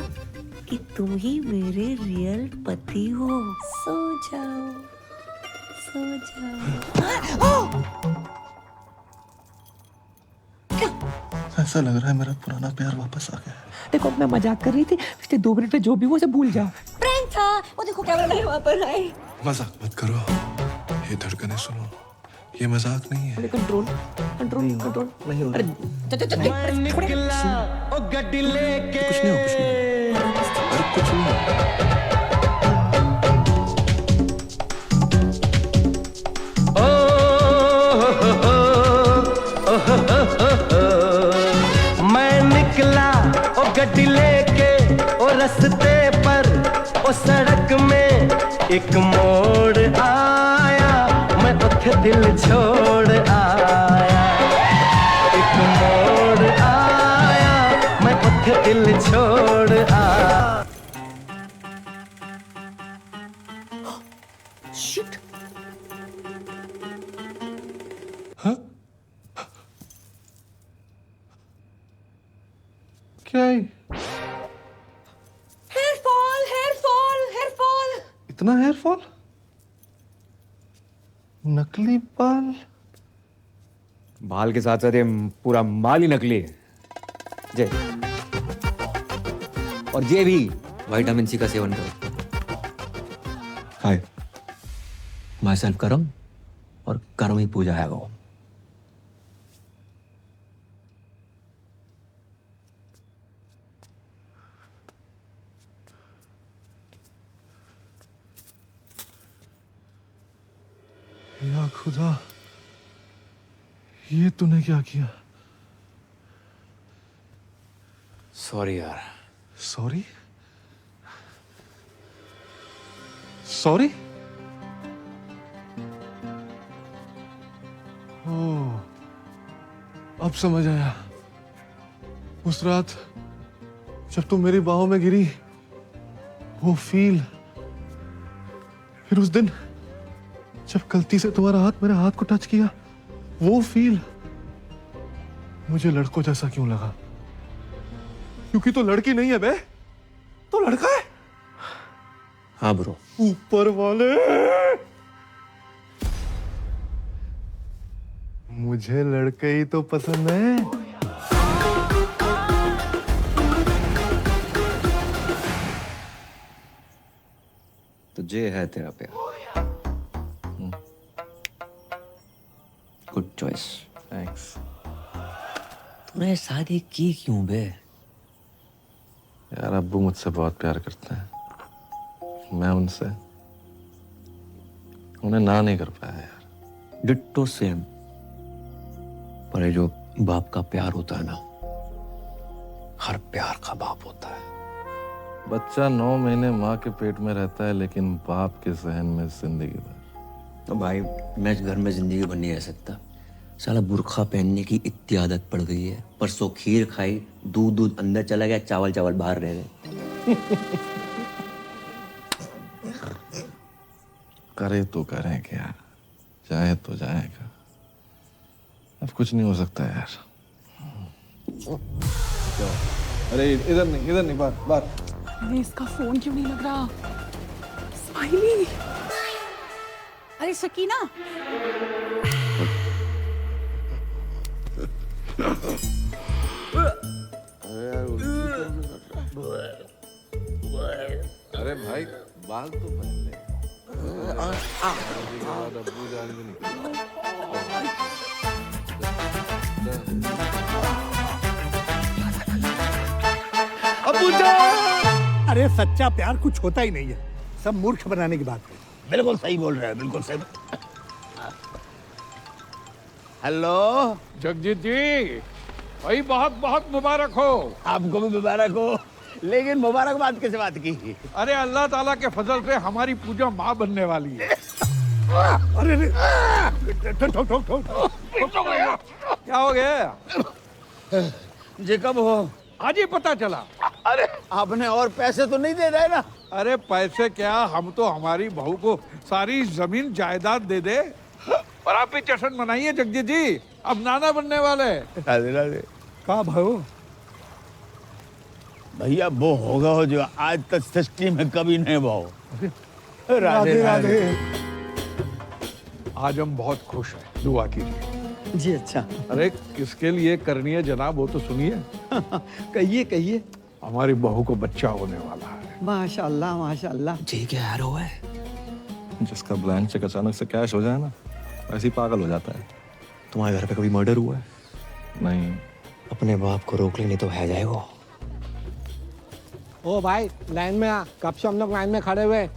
कि तुम ही मेरे रियल पति हो। सो जाओ। ऐसा लग रहा है मेरा पुराना प्यार वापस आ गया है। देखो मैं मजाक कर रही थी, पिछले 2 मिनट में जो भी वो सब भूल जाओ। प्रैंक था वो, देखो कैमरा मैन वहां पर है। मजाक मत करो, ये धड़कनें सुनो, ये मजाक नहीं है। कंट्रोल नहीं हो गड्डी लेके कुछ नहीं अरे कुछ नहीं। मैं निकला ओ गड्डी लेके ओ रस्ते पर ओ सड़क में एक मोड़ आया, मैं उठे दिल छोड़ आया। एक मोड़ आया, मैं उठे दिल छोड़ आया। शिट। क्या है? Hair fall. इतना हेयर फॉल? नकली बाल? बाल के साथ साथ ये पूरा माल ही नकली है। जय और ये भी विटामिन सी का सेवन करो। हाय माई सेल्फ करम और करम ही पूजा है वो। या खुदा, ये तूने क्या किया? सॉरी यार। सॉरी? ओह, अब समझ आया। उस रात जब तुम मेरी बाहों में गिरी, वो फील, फिर उस दिन जब गलती से तुम्हारा हाथ मेरे हाथ को टच किया, वो फील मुझे लड़कों जैसा क्यों लगा? क्योंकि तो लड़की नहीं है बे, तो लड़का है। हाँ ब्रो। ऊपर वाले, मुझे लड़के ही तो पसंद है। तो ये है तेरा प्यार। Good choice. थैंक्स। तूने शादी की क्यों बे? यार अब्बू मुझसे बहुत प्यार करते हैं, मैं उनसे उन्हें ना नहीं कर पाया यार। Ditto same. पर ये जो बाप का प्यार होता है ना, हर प्यार का बाप होता है। बच्चा 9 महीने माँ के पेट में रहता है, लेकिन बाप के सहन में जिंदगी भर। तो भाई मैं इस घर में जिंदगी भर नहीं रह सकता। साला बुर्खा पहनने की इतनी आदत पड़ गई है। परसों खीर खाई, दूध अंदर चला गया, चावल चावल बाहर रह गए। करे तो करें क्या, जाए तो जाएगा। अब कुछ नहीं हो सकता यार। अरे इधर नहीं, बाहर। अरे इसका फोन क्यों नहीं लग रहा? स्माइली। अरे सकीना, अरे भाई बाल तो पहन ले। अब्बू जान भी अब्बू जान! अरे सच्चा प्यार कुछ होता ही नहीं है, सब मूर्ख बनाने की बात है। बिल्कुल सही बोल रहे हैं, बिल्कुल सही। हेलो जगजीत जी, भाई बहुत बहुत मुबारक हो। आपको भी मुबारक हो, लेकिन मुबारकबाद किस बात की? अरे अल्लाह ताला के फजल से हमारी पूजा माँ बनने वाली है। अरे ठोक क्या हो गया? जी कब हो? आज ही पता चला। अरे आपने और पैसे तो नहीं दे रहे ना? अरे पैसे क्या, हम तो हमारी बहू को सारी जमीन जायदाद दे दे। और आप भी जश्न मनाइए जगजीत जी, अब नाना बनने वाले। राधे राधे। कहाँ भाऊ? भैया वो होगा हो जो आज तक सृष्टि में कभी नहीं भाव। राधे राधे। आज हम बहुत खुश हैं, दुआ कीजिए। जी अच्छा। अरे किसके लिए करनी है जनाब, वो तो सुनिए। कहिए कहिए। हमारी बहू को बच्चा होने वाला है। माशाल्लाह माशाल्लाह। जी क्या यार हुआ है? जिसका ब्लैंक चेक अचानक से कैश हो जाए ना, ऐसे ही पागल हो जाता है। तुम्हारे घर पे कभी मर्डर हुआ है? नहीं। अपने बाप को रोक लेने तो है जाए वो। ओ भाई लाइन में आ, कब से हम लोग लाइन में खड़े हुए।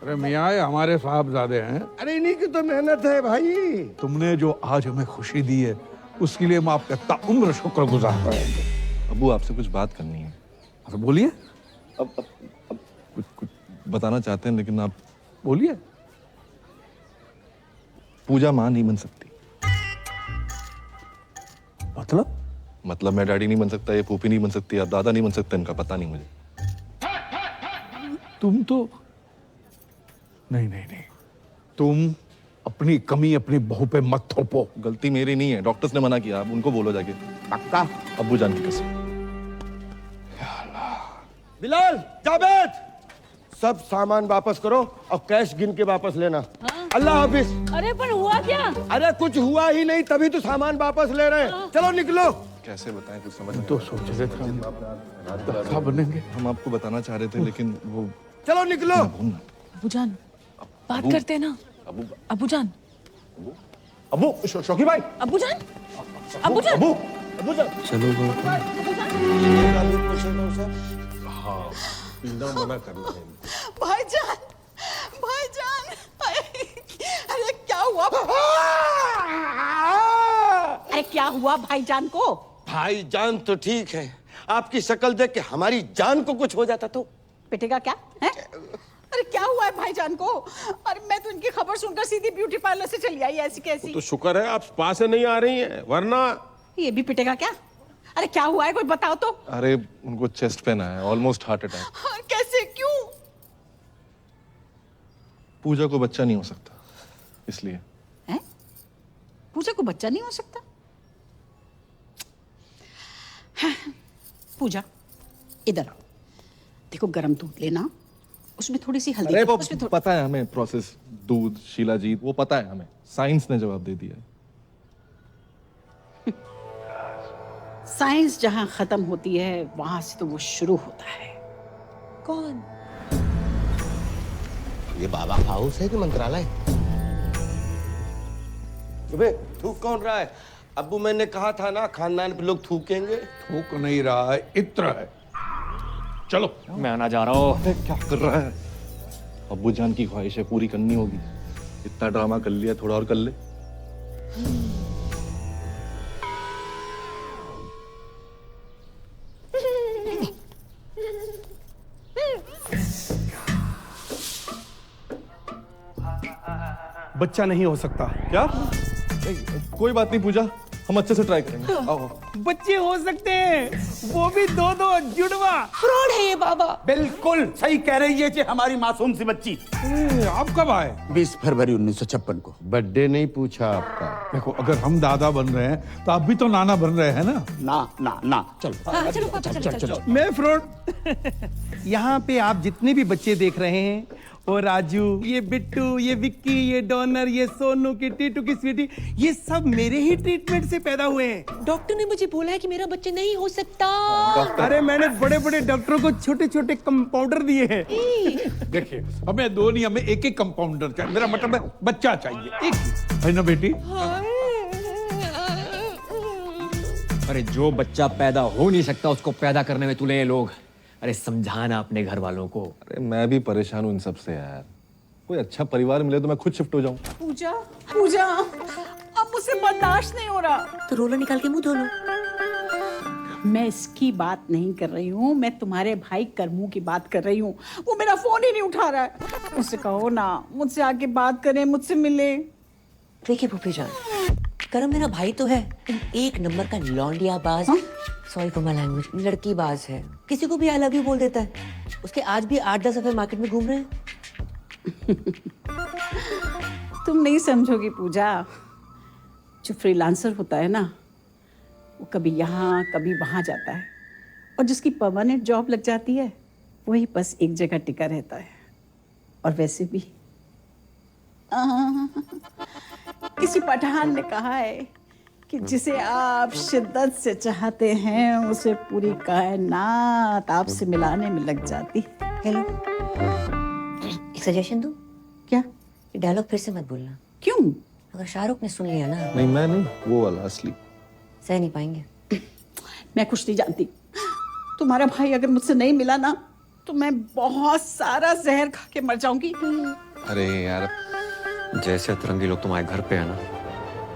अरे मियाँ, ये हमारे साहबजादे हैं। अरे इन्हीं की तो मेहनत है भाई। तुमने जो आज हमें खुशी दी है उसके लिए मैं आपका ताउम्र शुक्रगुजार रहेंगे। अब्बू आपसे कुछ बात करनी है। अब बोलिए। अब कुछ बताना चाहते हैं, लेकिन आप बोलिए। पूजा माँ नहीं बन सकती। मतलब मैं डैडी नहीं बन सकता, ये फूफी नहीं बन सकती, आप दादा नहीं बन सकते, इनका पता नहीं मुझे। तुम तो नहीं, तुम अपनी कमी अपनी बहू पे मत थोपो। गलती मेरी नहीं है, डॉक्टर्स ने मना किया, आप उनको बोलो जाके। पक्का? अब्बू जान की कसम। बिलाल, जावेद, सब सामान वापस करो और कैश गिन के वापस लेना। अल्लाह हाफिज। अरे पर हुआ क्या? अरे कुछ हुआ ही नहीं, तभी तो सामान वापस ले रहे हैं। चलो निकलो। कैसे बताएं, कुछ समझ नहीं तो सोच रहे थे हम बनेंगे। हम आपको बताना चाह रहे थे, लेकिन वो। चलो निकलो। अबूजान बात करते हैं ना। अबूजान। अबू शौकी भाई। अबूजान। चलो हाँ, मना करना है। भाईजान, भाईजान, अरे क्या हुआ? अरे क्या हुआ भाईजान को? भाईजान तो ठीक है, आपकी शक्ल देख के हमारी जान को कुछ हो जाता तो। पिटेगा क्या है? अरे क्या हुआ है भाईजान को? अरे मैं तो इनकी खबर सुनकर सीधी ब्यूटी पार्लर से चली आई, ऐसी कैसी। तो शुक्र है आप स्पा से नहीं आ रही हैं, वरना। ये भी पिटेगा क्या? अरे क्या हुआ है, कोई बताओ तो। अरे उनको चेस्ट पेन आया, ऑलमोस्ट हार्ट अटैक। कैसे, क्यों? पूजा को बच्चा नहीं हो सकता, इसलिए। हैं? पूजा को बच्चा नहीं हो सकता? हाँ, पूजा इधर आओ, देखो गरम दूध लेना, उसमें थोड़ी सी हल्दी। अरे वो पता है हमें प्रोसेस, दूध, शिलाजीत, वो पता है हमें, साइंस ने जवाब दे दिया है। साइंस जहां खत्म होती है वहां से तो वो शुरू होता है। कौन? ये बाबा हाउस है कि मंत्रालय? अबे थूक कौन रहा है? अब्बू मैंने कहा था ना, खानदान पे लोग थूकेंगे। थूक नहीं रहा है, इत्र है। चलो मैं आना जा रहा हूँ। क्या कर रहा है? अब्बू जान की ख्वाहिशें पूरी करनी होगी। इतना ड्रामा कर लिया, थोड़ा और कर ले। बच्चा नहीं हो सकता। क्या? नहीं, कोई बात नहीं पूजा, हम अच्छे से ट्राई करेंगे। आओ। बच्चे हो सकते हैं, वो भी दो जुड़वा। फ्रॉड है ये बाबा। बिल्कुल सही कह रही है जी हमारी मासूम सी बच्ची। आप कब आए? 20 फरवरी 1956 को। बर्थडे नहीं पूछा आपका। देखो, अगर हम दादा बन रहे हैं तो आप भी तो नाना बन रहे हैं ना। ना चलो। हाँ, चलो। मैं फ्रॉड। यहाँ पे आप जितने भी बच्चे देख रहे हैं, वो राजू, ये बिट्टू, ये विक्की, ये डॉनर, ये सोनू, की टीटू की स्वीटी, ये सब मेरे ही ट्रीटमेंट से पैदा हुए हैं। डॉक्टर ने मुझे बोला है कि मेरा बच्चा नहीं हो सकता। अरे मैंने बड़े बड़े डॉक्टरों को छोटे छोटे कंपाउंडर दिए हैं। देखिए, हमें दो नहीं, हमें एक कंपाउंडर चाहिए। मेरा मतलब है बच्चा चाहिए एक, है ना बेटी? अरे जो बच्चा पैदा हो नहीं सकता उसको पैदा करने में तुले ये लोग। अरे समझाना अपने घर वालों को। अरे मैं भी परेशान हूँ इन सब से यार। कोई अच्छा परिवार मिले तो मैं खुद शिफ्ट हो जाऊँ। पूजा पूजा, अब मुझसे बर्दाश्त नहीं हो रहा। तो रोला निकाल के मुंह धो लो। मैं इसकी बात नहीं कर रही हूँ, मैं तुम्हारे भाई करमू की बात कर रही हूँ। वो मेरा फोन ही नहीं उठा रहा है। उससे कहो ना, मुझसे आके बात करे, मुझसे मिले। देखिए फूफी जान, करम मेरा भाई तो है, एक नंबर का लौंडिया बाज। सॉरी फॉर माय लैंग्वेज, लड़की बाज है। किसी को भी आई लव यू बोल देता है। उसके आज भी 8-10 दफे मार्केट में घूम रहे हैं। तुम नहीं समझोगी पूजा। जो फ्रीलांसर होता है ना, वो कभी यहाँ कभी वहाँ जाता है, और जिसकी परमानेंट जॉब लग जाती है वही बस एक जगह टिका रहता है। और वैसे भी किसी पठान ने कहा है कि जिसे आप शिद्दत से चाहते हैं उसे पूरी कायनात आपसे मिलाने में लग जाती। हेलो, एक सजेशन दूं? क्या? ये डायलॉग फिर से मत बोलना। क्यों? अगर शाहरुख ने सुन लिया ना। नहीं मैं नहीं, वो वाला असली। सह नहीं पाएंगे। मैं कुछ नहीं जानती। तुम्हारा भाई अगर मुझसे नहीं मिला ना, तो मैं बहुत सारा जहर खा के मर जाऊंगी। अरे यार, जैसे अतरंगी लोग तुम्हारे घर पे है ना,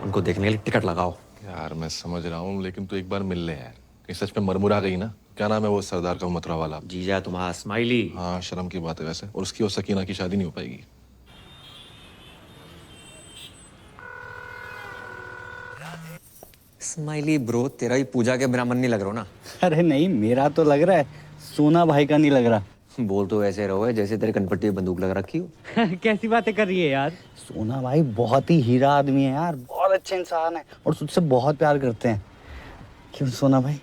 उनको देखने के लिए टिकट लगाओ। यार मैं समझ रहा हूँ, लेकिन तू एक बार मिल ले यार। कहीं सच में मरमुरा गई ना। क्या नाम है वो सरदार का मथुरा वाला? जीजा तुम्हारा स्माइली। हाँ, शर्म की बात है वैसे। और उसकी और सकीना की शादी नहीं हो पाएगी। स्माइली ब्रो, तेरा ही पूजा के बिना मन नहीं लग रहा ना? अरे नहीं, मेरा तो लग रहा है, सोना भाई का नहीं लग रहा। बोल तो ऐसे रहो जैसे तेरे कनपट्टी में बंदूक लगा रखी हो। कैसी बातें कर रही है यार? सोना भाई बहुत ही हीरा आदमी है यार, बहुत अच्छे इंसान है और तुझसे बहुत प्यार करते हैं। क्यों सोना भाई?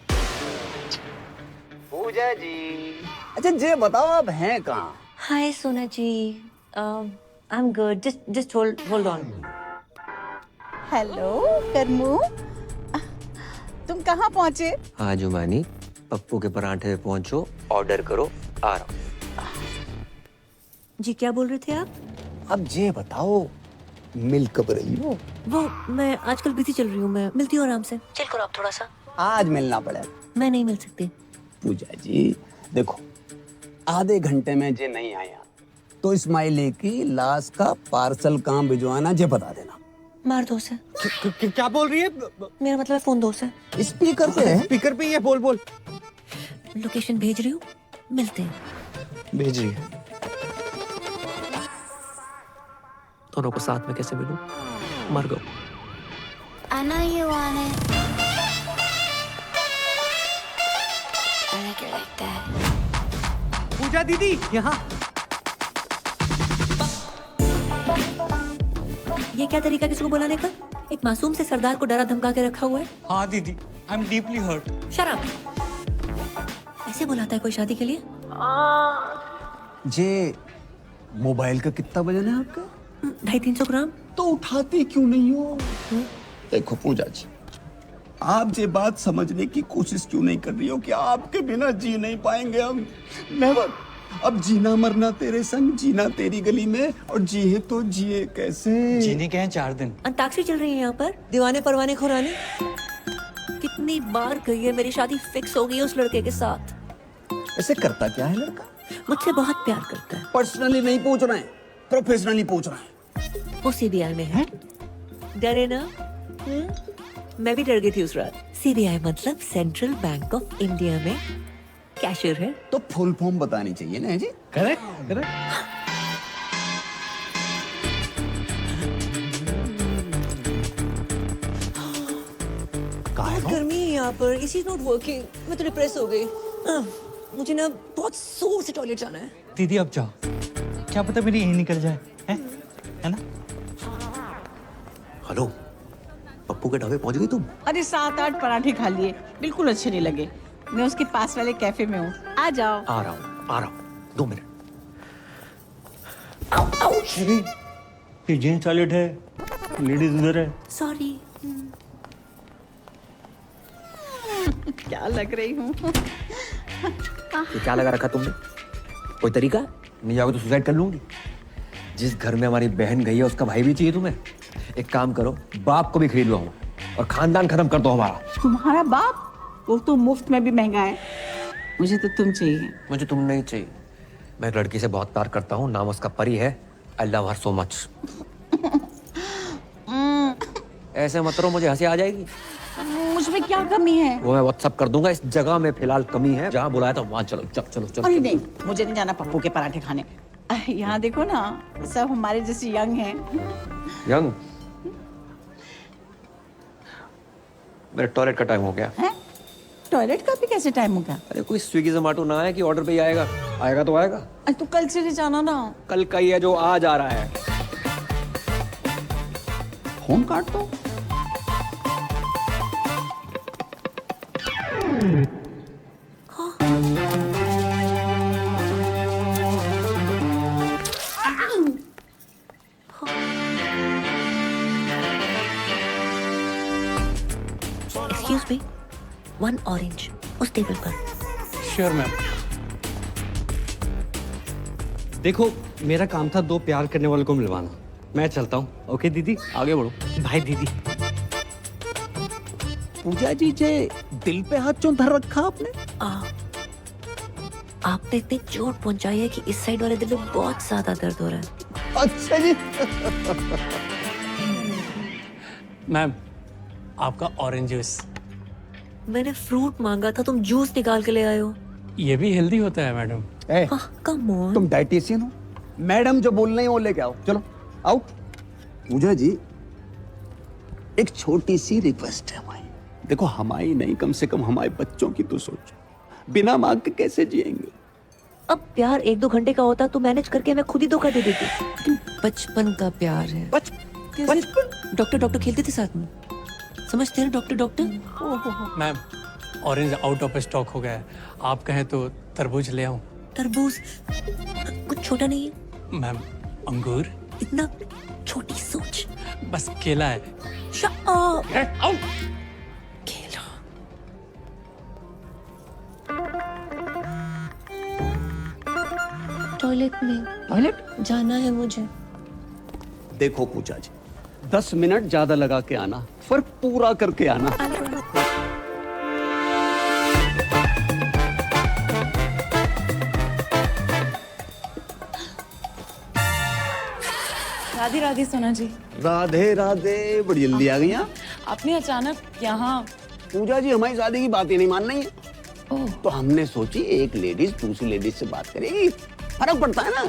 पूजा जी, अच्छा ये बताओ आप हैं कहाँ? Hi Sona ji, I am good, just hold on. Hello Karmu, तुम कहाँ पहुँचे? हाँ जुमानी, पप्पू के पराठे पे पहुंचो, ऑर्डर करो, आ रहा हूँ। जी क्या बोल रहे थे आप? अब ये बताओ, मिल कब रही हो? वो मैं आजकल बिजी चल रही हूँ, मैं मिलती हूँ आराम से। चिल करो आप थोड़ा सा। आज मिलना पड़ेगा। मैं नहीं मिल सकती। पूजा जी देखो, आधे घंटे में जे नहीं आया तो इस्माइली की लाश का पार्सल कहाँ भिजवाना जे बता देना। मार दो से। क्या बोल रही है? मेरा मतलब फोन दो से। स्पीकर पे है। स्पीकर पे ही है, बोल। लोकेशन भेज रही हूँ, मिलते हैं। भेज रही है। दोनों को साथ में कैसे मिलूं? मर गो। I know you want it. I like it like that. पूजा दीदी यहाँ। ये क्या तरीका किसी को बुलाने का? एक मासूम से सरदार को डरा धमका के रखा हुआ है। हाँ दीदी, आई एम डीपली हर्ट। शराब ऐसे बुलाता है कोई शादी के लिए? जे मोबाइल का कितना वजन है आपका? 250-300 ग्राम। तो उठाती क्यों नहीं हो? देखो पूजा जी, आप ये बात समझने की कोशिश क्यों नहीं कर रही हो कि आपके बिना जी नहीं पाएंगे हम? नेवर। अब जीना मरना तेरे संग, जीना तेरी गली में, और जिए तो जिए कैसे? जीने के हैं 4 दिन। अंताक्षरी चल रही है यहाँ पर, दीवाने परवाने खुराने। कितनी बार गई है, मेरी शादी फिक्स हो गई है उस लड़के के साथ। ऐसे करता क्या है लड़का? मुझसे बहुत प्यार करता है। पर्सनली नहीं पूछ रहे हैं, प्रोफेशनली पूछ रहे हैं। वो सीबीआई में है। डरे ना? मैं भी डर गई थी उस रात। सीबीआई मतलब सेंट्रल बैंक ऑफ इंडिया में कैशियर है। तो फुल फॉर्म बतानी चाहिए ना जी? करेक्ट। बहुत गर्मी है यहाँ पर, इसी नॉट वर्किंग, मैं तो डिप्रेस हो गई। मुझे ना बहुत जोर से टॉयलेट जाना है। दीदी अब जाओ, क्या पता मेरी यही निकल जाए, है ना? हेलो, पप्पू के ढाबे पहुंच गई तुम? अरे 7-8 पराठे खा लिए, बिल्कुल अच्छे नहीं लगे। मैं उसके पास वाले कैफे में हूँ, आ जाओ। आ रहा हूँ 2 मिनट। ये जेंट्स टॉयलेट है, लेडीज उधर है। सॉरी। क्या लग रही हूँ? ये क्या लगा रखा तुमने? कोई तरीका? नहीं जाओगे तो सुसाइड कर लूंगी। जिस घर में हमारी बहन गई है उसका भाई भी चाहिए तुम्हें? एक काम करो, बाप को भी खरीद लो और खानदान खत्म कर दो हमारा। तुम्हारा बाप? वो तो मुफ्त में भी महंगा है। मुझे तो तुम चाहिए। मुझे तुम नहीं चाहिए। मैं एक लड़की से बहुत प्यार करता हूँ, नाम उसका परी है। I love her so much. ऐसे मत करो, मुझे हंसी आ जाएगी। मुझमें क्या कमी है? वो मैं व्हाट्सएप कर दूंगा। इस जगह में फिलहाल कमी है, जहाँ बुलाया था वहाँ चलो। चलो चलो। अरे नहीं, मुझे नहीं जाना पप्पू के पराठे खाने। यहाँ देखो ना, सब हमारे जैसे यंग हैं। यंग? मेरे टॉयलेट का टाइम हो गया है? टॉयलेट का भी कैसे टाइम हो गया? अरे कोई स्विगी जोमेटो ना है कि ऑर्डर पे ही आएगा। आएगा तो आएगा। तो कल से नहीं जाना ना। कल का ही है जो आज आ रहा है। फोन काट दो। Excuse me, 1 orange उस टेबल पर। Sure ma'am. देखो, मेरा काम था 2 प्यार करने वालों को मिलवाना। मैं चलता हूँ। ओके दीदी, आगे बढ़ो। बाय दीदी। पूजा जी जे दिल पे हाथ क्यों धर रखा आपने? आपने इतनी चोट पहुंचाई है कि इस साइड वाले दिल में बहुत ज्यादा दर्द हो रहा है। अच्छा जी। मैम, आपका ऑरेंज जूस। मैंने फ्रूट मांगा था, तुम जूस निकाल के ले आए हो। ये भी हेल्दी होता है मैडम। Come on. तुम डाइटिशियन हो? मैडम जो बोल रही है वो लेके आओ। चलो आओ। पूजा जी, एक छोटी सी रिक्वेस्ट है हमारी। देखो, हमारी नहीं, कम से कम हमारे बच्चों की तो सोचो। बिना मांग के कैसे जिएंगे? अब प्यार 1-2 घंटे का होता तो मैनेज करके मैं खुद ही धोखा दे देती। बचपन का प्यार है। बचपन? डॉक्टर खेलते थे साथ में, समझते हैं doctor. Ma'am, orange out of stock हो गया है। आप कहें तो तरबूज ले आऊं? तरबूज कुछ छोटा नहीं है। मैम, अंगूर? इतना छोटी सोच। बस केला है। Shut up. टॉयलेट में जाना है मुझे। देखो पूजा जी, 10 मिनट ज्यादा लगा के आना, पर पूरा करके आना। राधे राधे सोना जी। राधे राधे, बड़ी जल्दी आ गई हैं। आपने अचानक यहाँ? पूजा जी, हमारी शादी की बात ही नहीं मान रही है। तो हमने सोची एक लेडीज दूसरी लेडीज से बात करेगी, फर्क पड़ता है ना।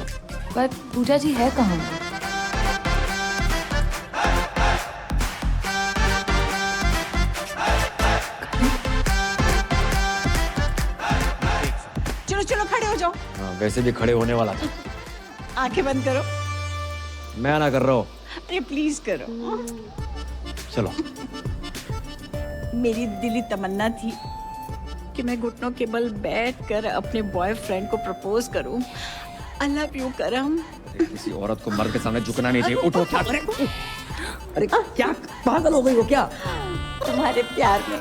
पर पूजा जी है कहाँ? चलो चलो खड़े हो जाओ। वैसे भी खड़े होने वाला था। आंखें बंद करो। मैं ना कर रहा हूँ। अरे प्लीज करो। चलो। मेरी दिली तमन्ना थी कि मैं घुटनों के बल बैठकर अपने बॉयफ्रेंड को प्रपोज करूं। आई लव यू करम। किसी औरत को मर्द के सामने झुकना नहीं चाहिए। उठो। क्या? अरे क्या पागल हो गई हो क्या? तुम्हारे प्यार में।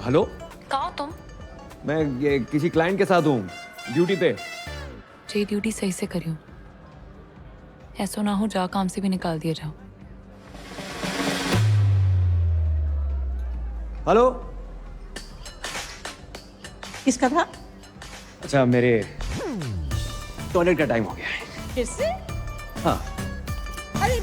हेलो, कहाँ हो तुम? मैं ये किसी क्लाइंट के साथ हूँ, ड्यूटी पे। जी ड्यूटी सही से करियो, ऐसा ना हो जा काम से भी निकाल दिया जाओ। हेलो, किसका था? अच्छा, मेरे टॉयलेट का टाइम हो गया है। फिर से? हाँ। अरे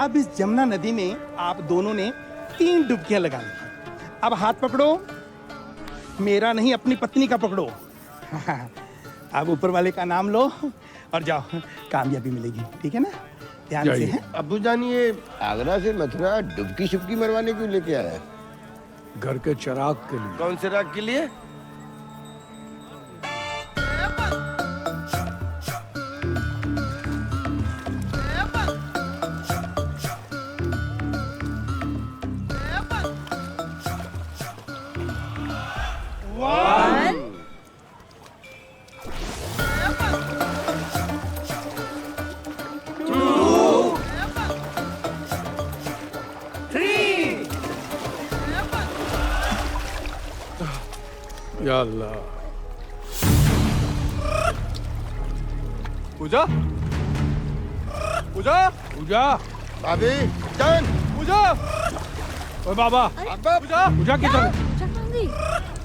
अब इस जमुना नदी में आप दोनों ने 3 डुबकियां लगानी। अब हाथ पकड़ो, मेरा नहीं अपनी पत्नी का पकड़ो। अब ऊपर वाले का नाम लो और जाओ, कामयाबी मिलेगी, ठीक है ना? ध्यान से। हैं? अब्बू जान, ये आगरा से मथुरा डुबकी शुबकी मरवाने क्यों लेके आया है? घर के चिराग के लिए। कौन से राग के लिए? या अल्लाह। पूजा, पूजा, पूजा, भाभी जान, पूजा, ओए बाबा, पूजा, पूजा किधर?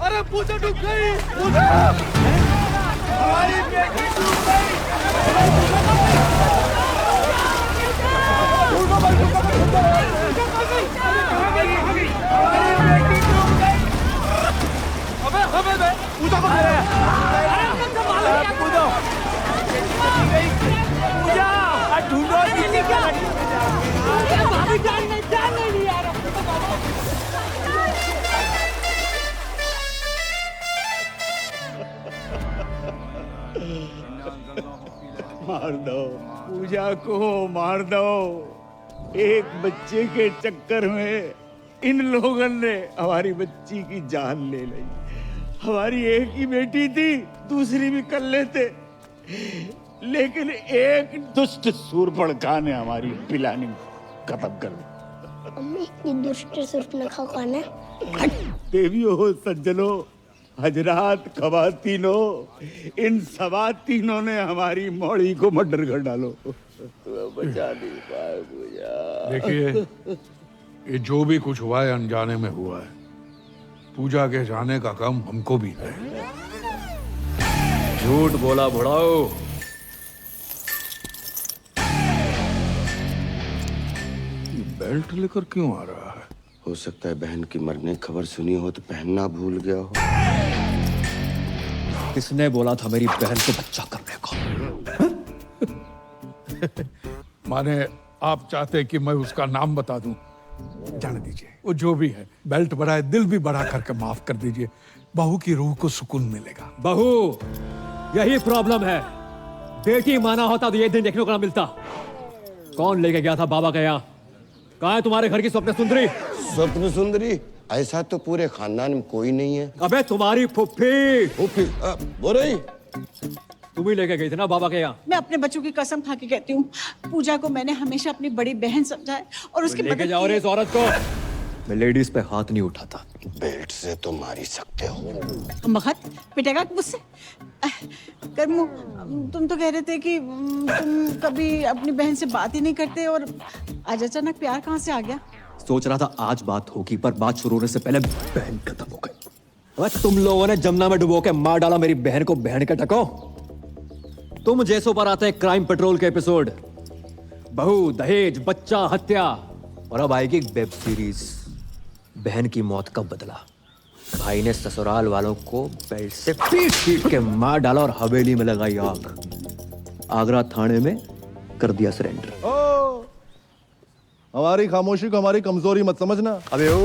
अरे पूजा डूब गई, पूजा, हमारी बेटी डूब गई। पूजा को पूजा ढूंढो, मार दो पूजा को, मार दो। एक बच्चे के चक्कर में इन लोगों ने हमारी बच्ची की जान ले ली। हमारी एक ही बेटी थी, दूसरी भी कर लेते, लेकिन एक दुष्ट सूर्पणखा ने हमारी पिलानी खत्म कर दी। अम्मी, ये दुष्ट सूर्पणखा कौन है? देवियों, सज्जनों, हजरात, खवातीनों, इन सवातीनों ने हमारी मौड़ी को मर्डर कर डालो। बचा नहीं पाए पूजा। देखिए, ये जो भी कुछ हुआ है अनजाने में हुआ है। पूजा के जाने का काम हमको भी है। झूठ बोला बुढ़ाओ। बेल्ट लेकर क्यों आ रहा है? हो सकता है बहन की मरने की खबर सुनी हो तो पहनना भूल गया हो। किसने बोला था मेरी बहन को बच्चा करने को? माने आप चाहते कि मैं उसका नाम बता दूं? जाने दीजिए, वो जो भी है, बेल्ट बढ़ाए, दिल भी बढ़ा करके माफ कर दीजिए। बहू की रूह को सुकून मिलेगा। बहू, यही प्रॉब्लम है। बेटी माना होता तो ये दिन देखने को ना मिलता। कौन लेके गया था बाबा के यहाँ? कहाँ है तुम्हारे घर की स्वप्न सुंदरी? स्वप्न सुंदरी? ऐसा तो पूरे खानदान में कोई नहीं है। अबे तुम्हारी फुफ्फी। फुफ्फी बोल रही? तुम ही लेके गई थी ना बाबा के यहाँ? मैं अपने बच्चों की कसम खा के कहती हूँ, पूजा को मैंने हमेशा अपनी बड़ी बहन समझा है और उसकी लेके जाओ रे इस औरत को। मैं लेडीज पे हाथ नहीं उठाता। बेल्ट से तो मार ही सकते हो। मगत पिटेगा मुझसे। कर्मू, तुम तो कह रहे थे कि तुम कभी अपनी बहन से बात ही नहीं करते, और आज अचानक प्यार कहाँ से आ गया? सोच रहा था आज बात होगी, पर बात शुरू होने से पहले बहन खत्म हो गई। अबे तुम लोगों ने जमुना में डुबो के मार डाला मेरी बहन को। बहन के टको, तुम जैसों पर आते हैं क्राइम पेट्रोल के एपिसोड, बहू, दहेज, बच्चा, हत्या, और अब आएगी वेब सीरीज बहन की मौत का बदला। भाई ने ससुराल वालों को बेल्ट से पीट पीट के मार डाला और हवेली में लगाई आग। आगरा थाने में कर दिया सरेंडर। हमारी खामोशी को हमारी कमजोरी मत समझना। अबे ओ,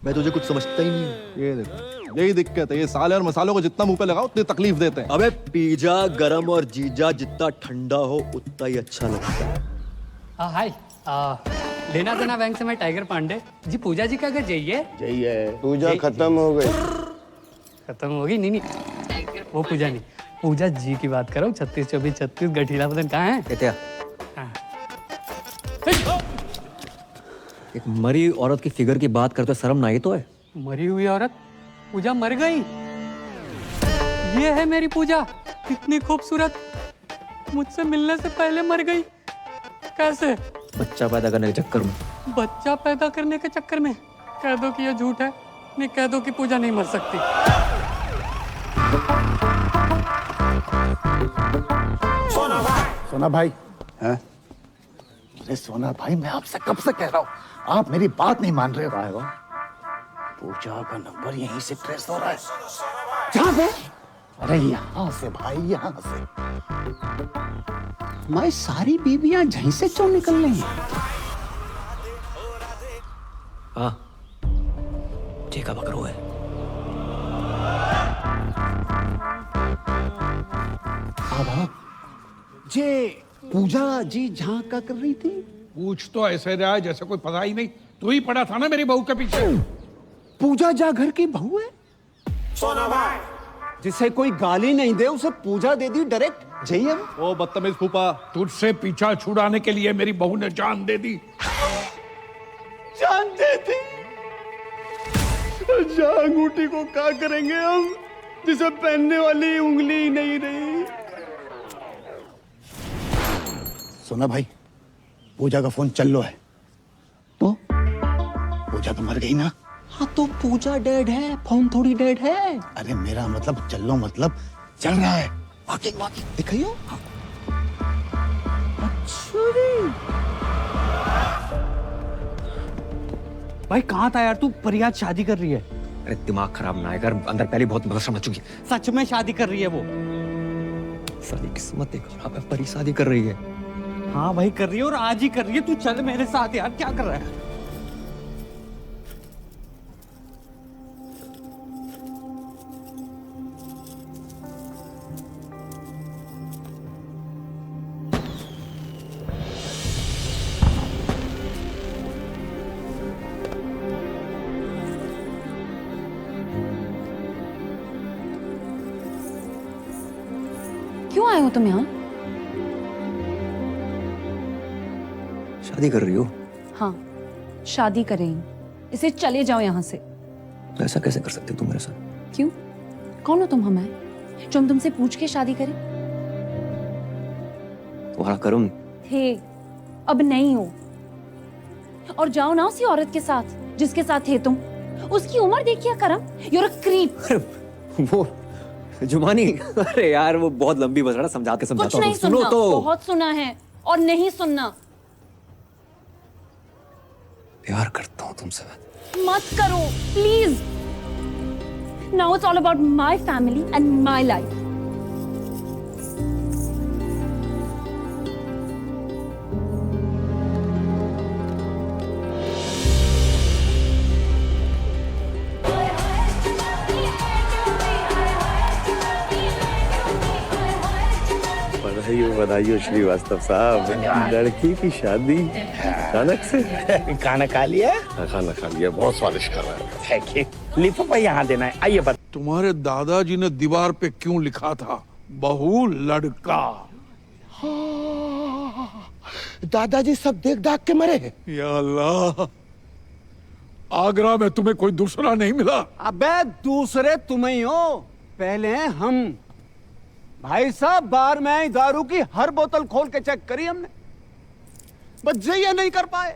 मैं तुझे कुछ समझता ही नहीं। ये देखो, यही दिक्कत है। ये साले और मसालों को जितना मुंह पे लगाओ उतनी तकलीफ देते हैं। अबे पिज्जा गरम और जीजा जितना ठंडा हो उतना ही अच्छा लगता है। हाय, लेना देना बैंक से मैं टाइगर पांडे जी। पूजा जी का घर जाइए। जाइए। पूजा खत्म हो गई। खत्म हो गई? नहीं, वो पूजा नहीं, पूजा जी की बात करो। 36 24 36 गठीला बदन कहाँ है? क्या? एक मरी औरत की फिगर की बात करते शर्म ना ही तो है? मरी हुई औरत? पूजा मर गई? ये है मेरी पूजा, कितनी खूबसूरत, मुझसे मिलने से पहले मर गई। कैसे? बच्चा पैदा करने के चक्कर में। बच्चा पैदा करने के चक्कर में? कह दो कि ये झूठ है, नहीं कह दो कि पूजा नहीं मर सकती। सोना भाई, हैं? अरे सोना भाई, मैं आपसे कब से कह रहा हूँ, आप मेरी बात नहीं मान रहे हो। पूजा का नंबर यहीं से ट्रेस हो रहा है। जहाँ पे? अरे यहाँ से भाई, यहाँ से। मैं सारी बीबियां यहीं से क्यों निकल रही हैं? हाँ, जेका बकरो है। जे पूजा जी जहाँ का कर रही थी? पूछ तो ऐसे रहा है जैसे कोई पता ही नहीं। तू ही पड़ा था ना मेरी बहू के पीछे। पूजा जा घर की बहू है? जिसे कोई गाली नहीं दे उसे पूजा दे दी डायरेक्ट। जय हम। ओ बदतमीज फूफा, तुझसे पीछा छुड़ाने के लिए मेरी बहू ने जान दे दी। जान दे दी? अंगूठी को क्या करेंगे हम, जिसे पहनने वाली उंगली ही नहीं रही। सुना भाई, पूजा का फोन चल लो है। तो पूजा तो मर गई ना। हाँ तो पूजा डेड है, फोन थोड़ी डेड है। अरे मेरा मतलब चल लो मतलब चल रहा है। वाकई वाकई दिखाइयो। भाई कहाँ था यार तू? परियाज शादी कर रही है। अरे दिमाग खराब ना है कर, अंदर पहले बहुत बदसम मच चुकी है। सच में शादी कर रही है वो? सारी किस्मत एक खराब है, परी शादी कर रही है। हाँ भाई कर रही है और आज ही कर रही है। तू चल मेरे साथ यार, क्या कर रहा है? क्यों आए हो तुम यहाँ? शादी कर रही हो? हाँ, शादी करें। इसे चले जाओ यहाँ से। तो ऐसा कैसे कर सकते हो तुम मेरे साथ? क्यों? कौन हो तुम हमें जो हम तुमसे पूछ के शादी करें? तुम्हारा कर्म थे, अब नहीं हो। और जाओ ना उसी औरत के साथ जिसके साथ थे तुम। उसकी उम्र देखिए करम। You're a creep। वो जुमानी, अरे यार वो बहुत लंबी बस रहा, समझा के समझाता कुछ नहीं हूँ। सुनो सुनना, तो। बहुत सुना है और नहीं सुनना। प्यार करता हूँ तुमसे। मत करो please. Now it's all about my family and my life. बधाई हो श्रीवास्तव साहब, लड़की की शादी अचानक से। खाना खा लिया? खाना खा लिया, बहुत स्वादिष्ट खाना है। Thank you. लिफाफा यहाँ देना है। आइए बता। तुम्हारे दादाजी ने दीवार पे क्यों लिखा था बहू लड़का? दादाजी सब देख दाख के मरे। या अल्लाह, आगरा में तुम्हें कोई दूसरा नहीं मिला? अबे दूसरे तुम ही हो, पहले हैं हम। भाई साहब बार में आई दारू की हर बोतल खोल के चेक करी हमने, बस ये नहीं कर पाए।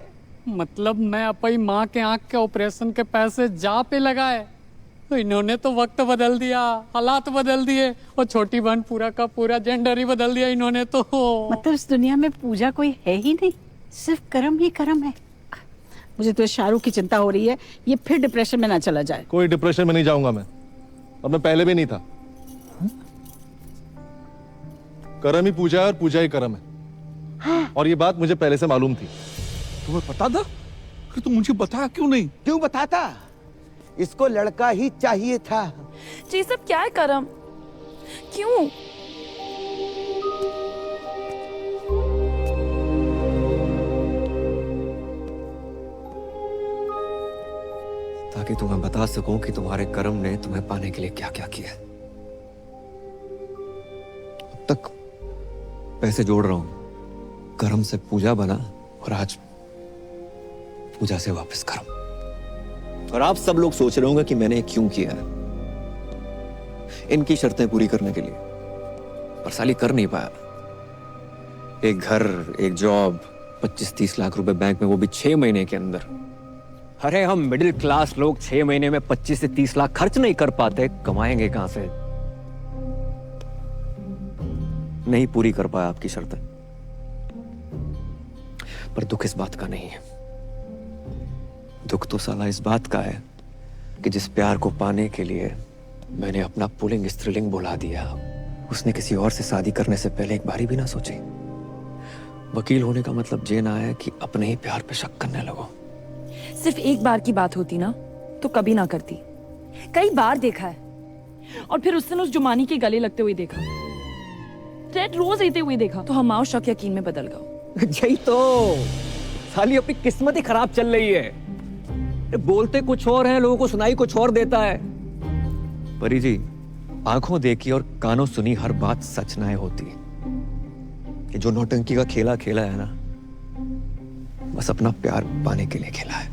मतलब मैं अपनी माँ के आंख के ऑपरेशन के पैसे जा पे लगाए तो इन्होंने तो वक्त बदल दिया, हालात बदल दिए और छोटी बहन पूरा का पूरा जेंडर ही बदल दिया इन्होंने तो। मतलब इस दुनिया में पूजा कोई है ही नहीं, सिर्फ कर्म ही कर्म है। मुझे तो शाहरुख की चिंता हो रही है, ये फिर डिप्रेशन में ना चला जाए। कोई डिप्रेशन में नहीं जाऊंगा मैं, और मैं पहले भी नहीं था। कर्म ही पूजा है और पूजा ही कर्म है। और ये बात मुझे पहले से मालूम थी। तुम्हें पता था? कि तुम मुझे बताया क्यों नहीं? क्यों बताता? इसको लड़का ही चाहिए था। जी सब क्या है करम? क्यों? ताकि तुम्हें बता सकूं कि तुम्हारे कर्म ने तुम्हें पाने के लिए क्या क्या किया। अब तक पैसे जोड़ रहा हूं, कर्म से पूजा बना और आज पूजा से वापस कर्म। और आप सब लोग सोच रहे होंगे कि मैंने क्यों किया है, इनकी शर्तें पूरी करने के लिए। पर साली कर नहीं पाया। एक घर, एक जॉब, 25-30 लाख रुपए बैंक में, वो भी 6 महीने के अंदर। अरे हम मिडिल क्लास लोग 6 महीने में 25 से 30 लाख खर्च नहीं कर पाते, कमाएंगे कहां से? नहीं पूरी कर पाया आपकी शर्तें। पर दुख इस बात का नहीं है, दुख तो साला इस बात का है कि जिस प्यार को पाने के लिए मैंने अपना पुल्लिंग स्त्रीलिंग बुला दिया, उसने किसी और से शादी करने से पहले एक बारी भी ना सोची। वकील होने का मतलब ये ना है कि अपने ही प्यार पे शक करने लगो। सिर्फ एक बार की बात होती ना तो कभी ना करती। कई बार देखा है, और फिर उस दिन उस जुमानी के गले लगते हुए देखा, रेड रोज लेते हुए देखा, तो हमारा शक यकीन में बदल गया। यही तो साली अपनी किस्मत ही खराब चल रही है। बोलते कुछ और है, लोगों को सुनाई कुछ और देता है। परी जी, आंखों देखी और कानों सुनी हर बात सच ना होती। कि जो नौटंकी का खेला खेला है ना, बस अपना प्यार पाने के लिए खेला है।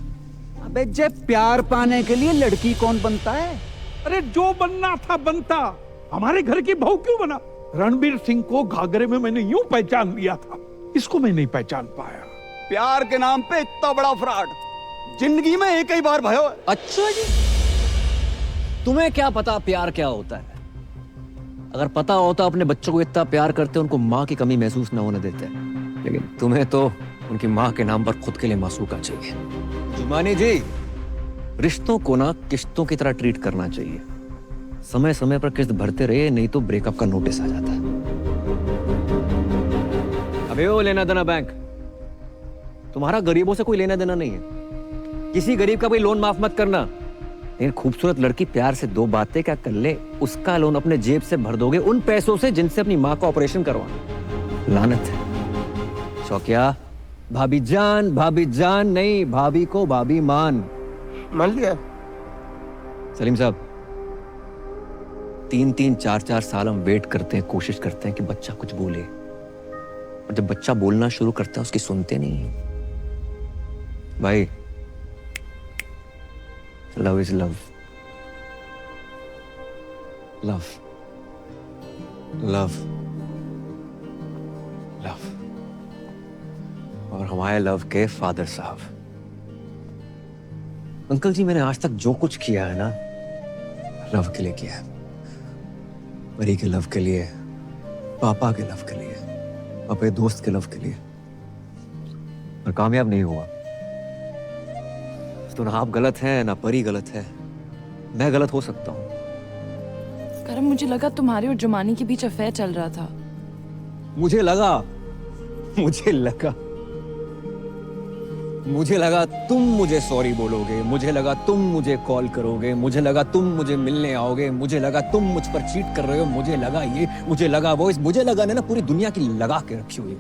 अबे जब प्यार पाने के लिए लड़की कौन बनता है? अरे जो बनना था बनता, हमारे घर की बहू क्यों बना? रणबीर सिंह को घाघरे में मैंने यूं पहचान लिया था, इसको मैं नहीं पहचान पाया। प्यार के नाम पे इतना बड़ा फ्रॉड जिंदगी में एक ही बार भयो। अच्छा जी, तुम्हें क्या पता प्यार क्या होता है? अगर पता होता अपने बच्चों को इतना प्यार करते, उनको माँ की कमी महसूस न होने देते। लेकिन तुम्हें तो उनकी माँ के नाम पर खुद के लिए मासूका चाहिए। जुमानी जी, रिश्तों को ना किश्तों की तरह ट्रीट करना चाहिए। समय समय पर किस्त भरते रहे, नहीं तो ब्रेकअप का नोटिस आ जाता है। अबे ओ लेना देना बैंक, तुम्हारा गरीबों से कोई लेना देना नहीं है। किसी गरीब का कोई लोन माफ मत करना। लेकिन खूबसूरत लड़की प्यार से दो बातें क्या कर ले, उसका लोन अपने जेब से भर दोगे उन पैसों से जिनसे अपनी माँ का ऑपरेशन करवाना। लानत है। शौकिया, भाभी जान नहीं, भाभी को भाभी मान लिया। सलीम साहब, 3-3, 4-4 साल हम वेट करते हैं, कोशिश करते हैं कि बच्चा कुछ बोले, और जब बच्चा बोलना शुरू करता है उसकी सुनते नहीं। भाई, love is love, love love love. और हमारे लव के फादर साहब, अंकल जी, मैंने आज तक जो कुछ किया है ना, लव के लिए किया है। परी के लव के लिए, पापा के लव के लिए, अपने दोस्त के लव के लिए, और कामयाब नहीं हुआ। तो ना आप गलत हैं ना परी गलत है, मैं गलत हो सकता हूं। करम, मुझे लगा तुम्हारे और जुमानी के बीच अफेयर चल रहा था। मुझे लगा तुम मुझे सॉरी बोलोगे, मुझे लगा तुम मुझे कॉल करोगे, मुझे लगा तुम मुझे मिलने आओगे, मुझे लगा तुम मुझ पर चीट कर रहे हो, मुझे लगा ये, मुझे लगा वो, मुझे लगा ना पूरी दुनिया की लगा के रखी हुई।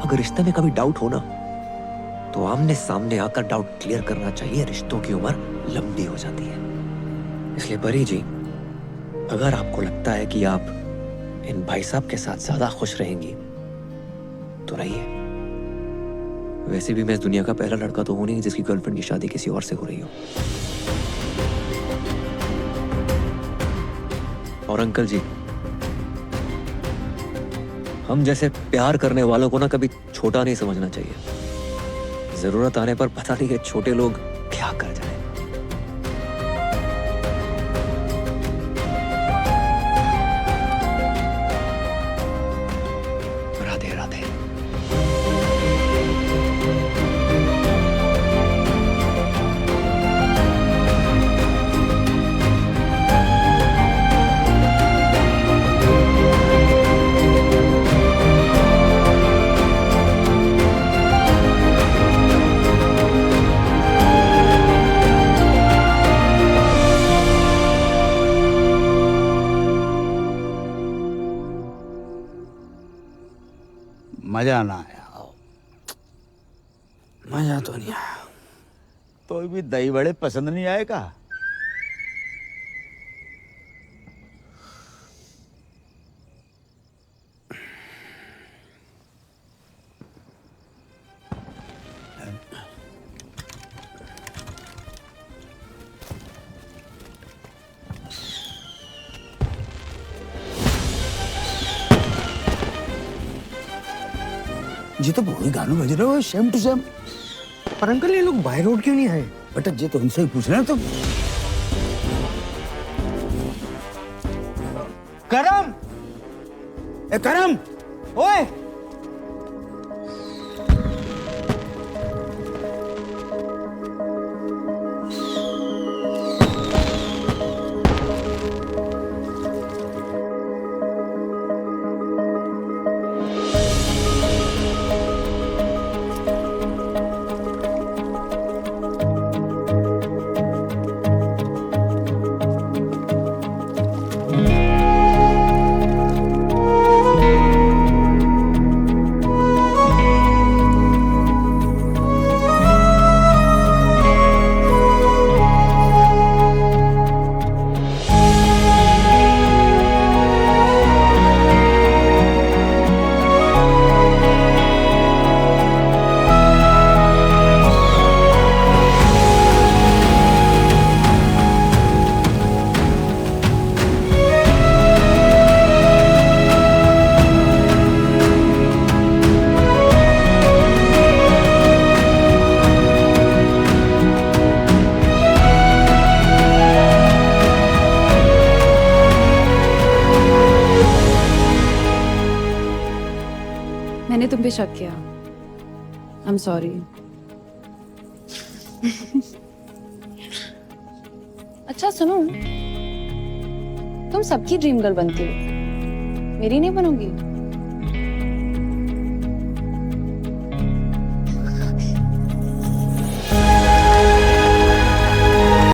अगर रिश्ते में कभी डाउट हो ना, तो आमने सामने आकर डाउट क्लियर करना चाहिए। रिश्तों की उम्र लंबी हो जाती है। इसलिए परी जी, अगर आपको लगता है कि आप इन भाई साहब के साथ ज्यादा खुश रहेंगी तो रहिए। वैसे भी मैं इस दुनिया का पहला लड़का तो हूं नहीं जिसकी गर्लफ्रेंड की शादी किसी और से हो रही हो। और अंकल जी, हम जैसे प्यार करने वालों को ना कभी छोटा नहीं समझना चाहिए। जरूरत आने पर पता नहीं है छोटे लोग क्या कर जाए। राधे राधे। मजा ना आया। मजा तो नहीं आया। तो भी दही बड़े पसंद नहीं आए का? जी तो वही गानों बज रहे हो, सेम टू सेम। पर अंकल, ये लोग बाय रोड क्यों नहीं आए? बेटा जी तो उनसे ही पूछ रहे हैं तुम। करम, ए करम, ओए मैंने तुम पे शक किया। I am sorry. अच्छा सुनो, तुम सबकी ड्रीम गर्ल बनती हो, मेरी नहीं बनोगी?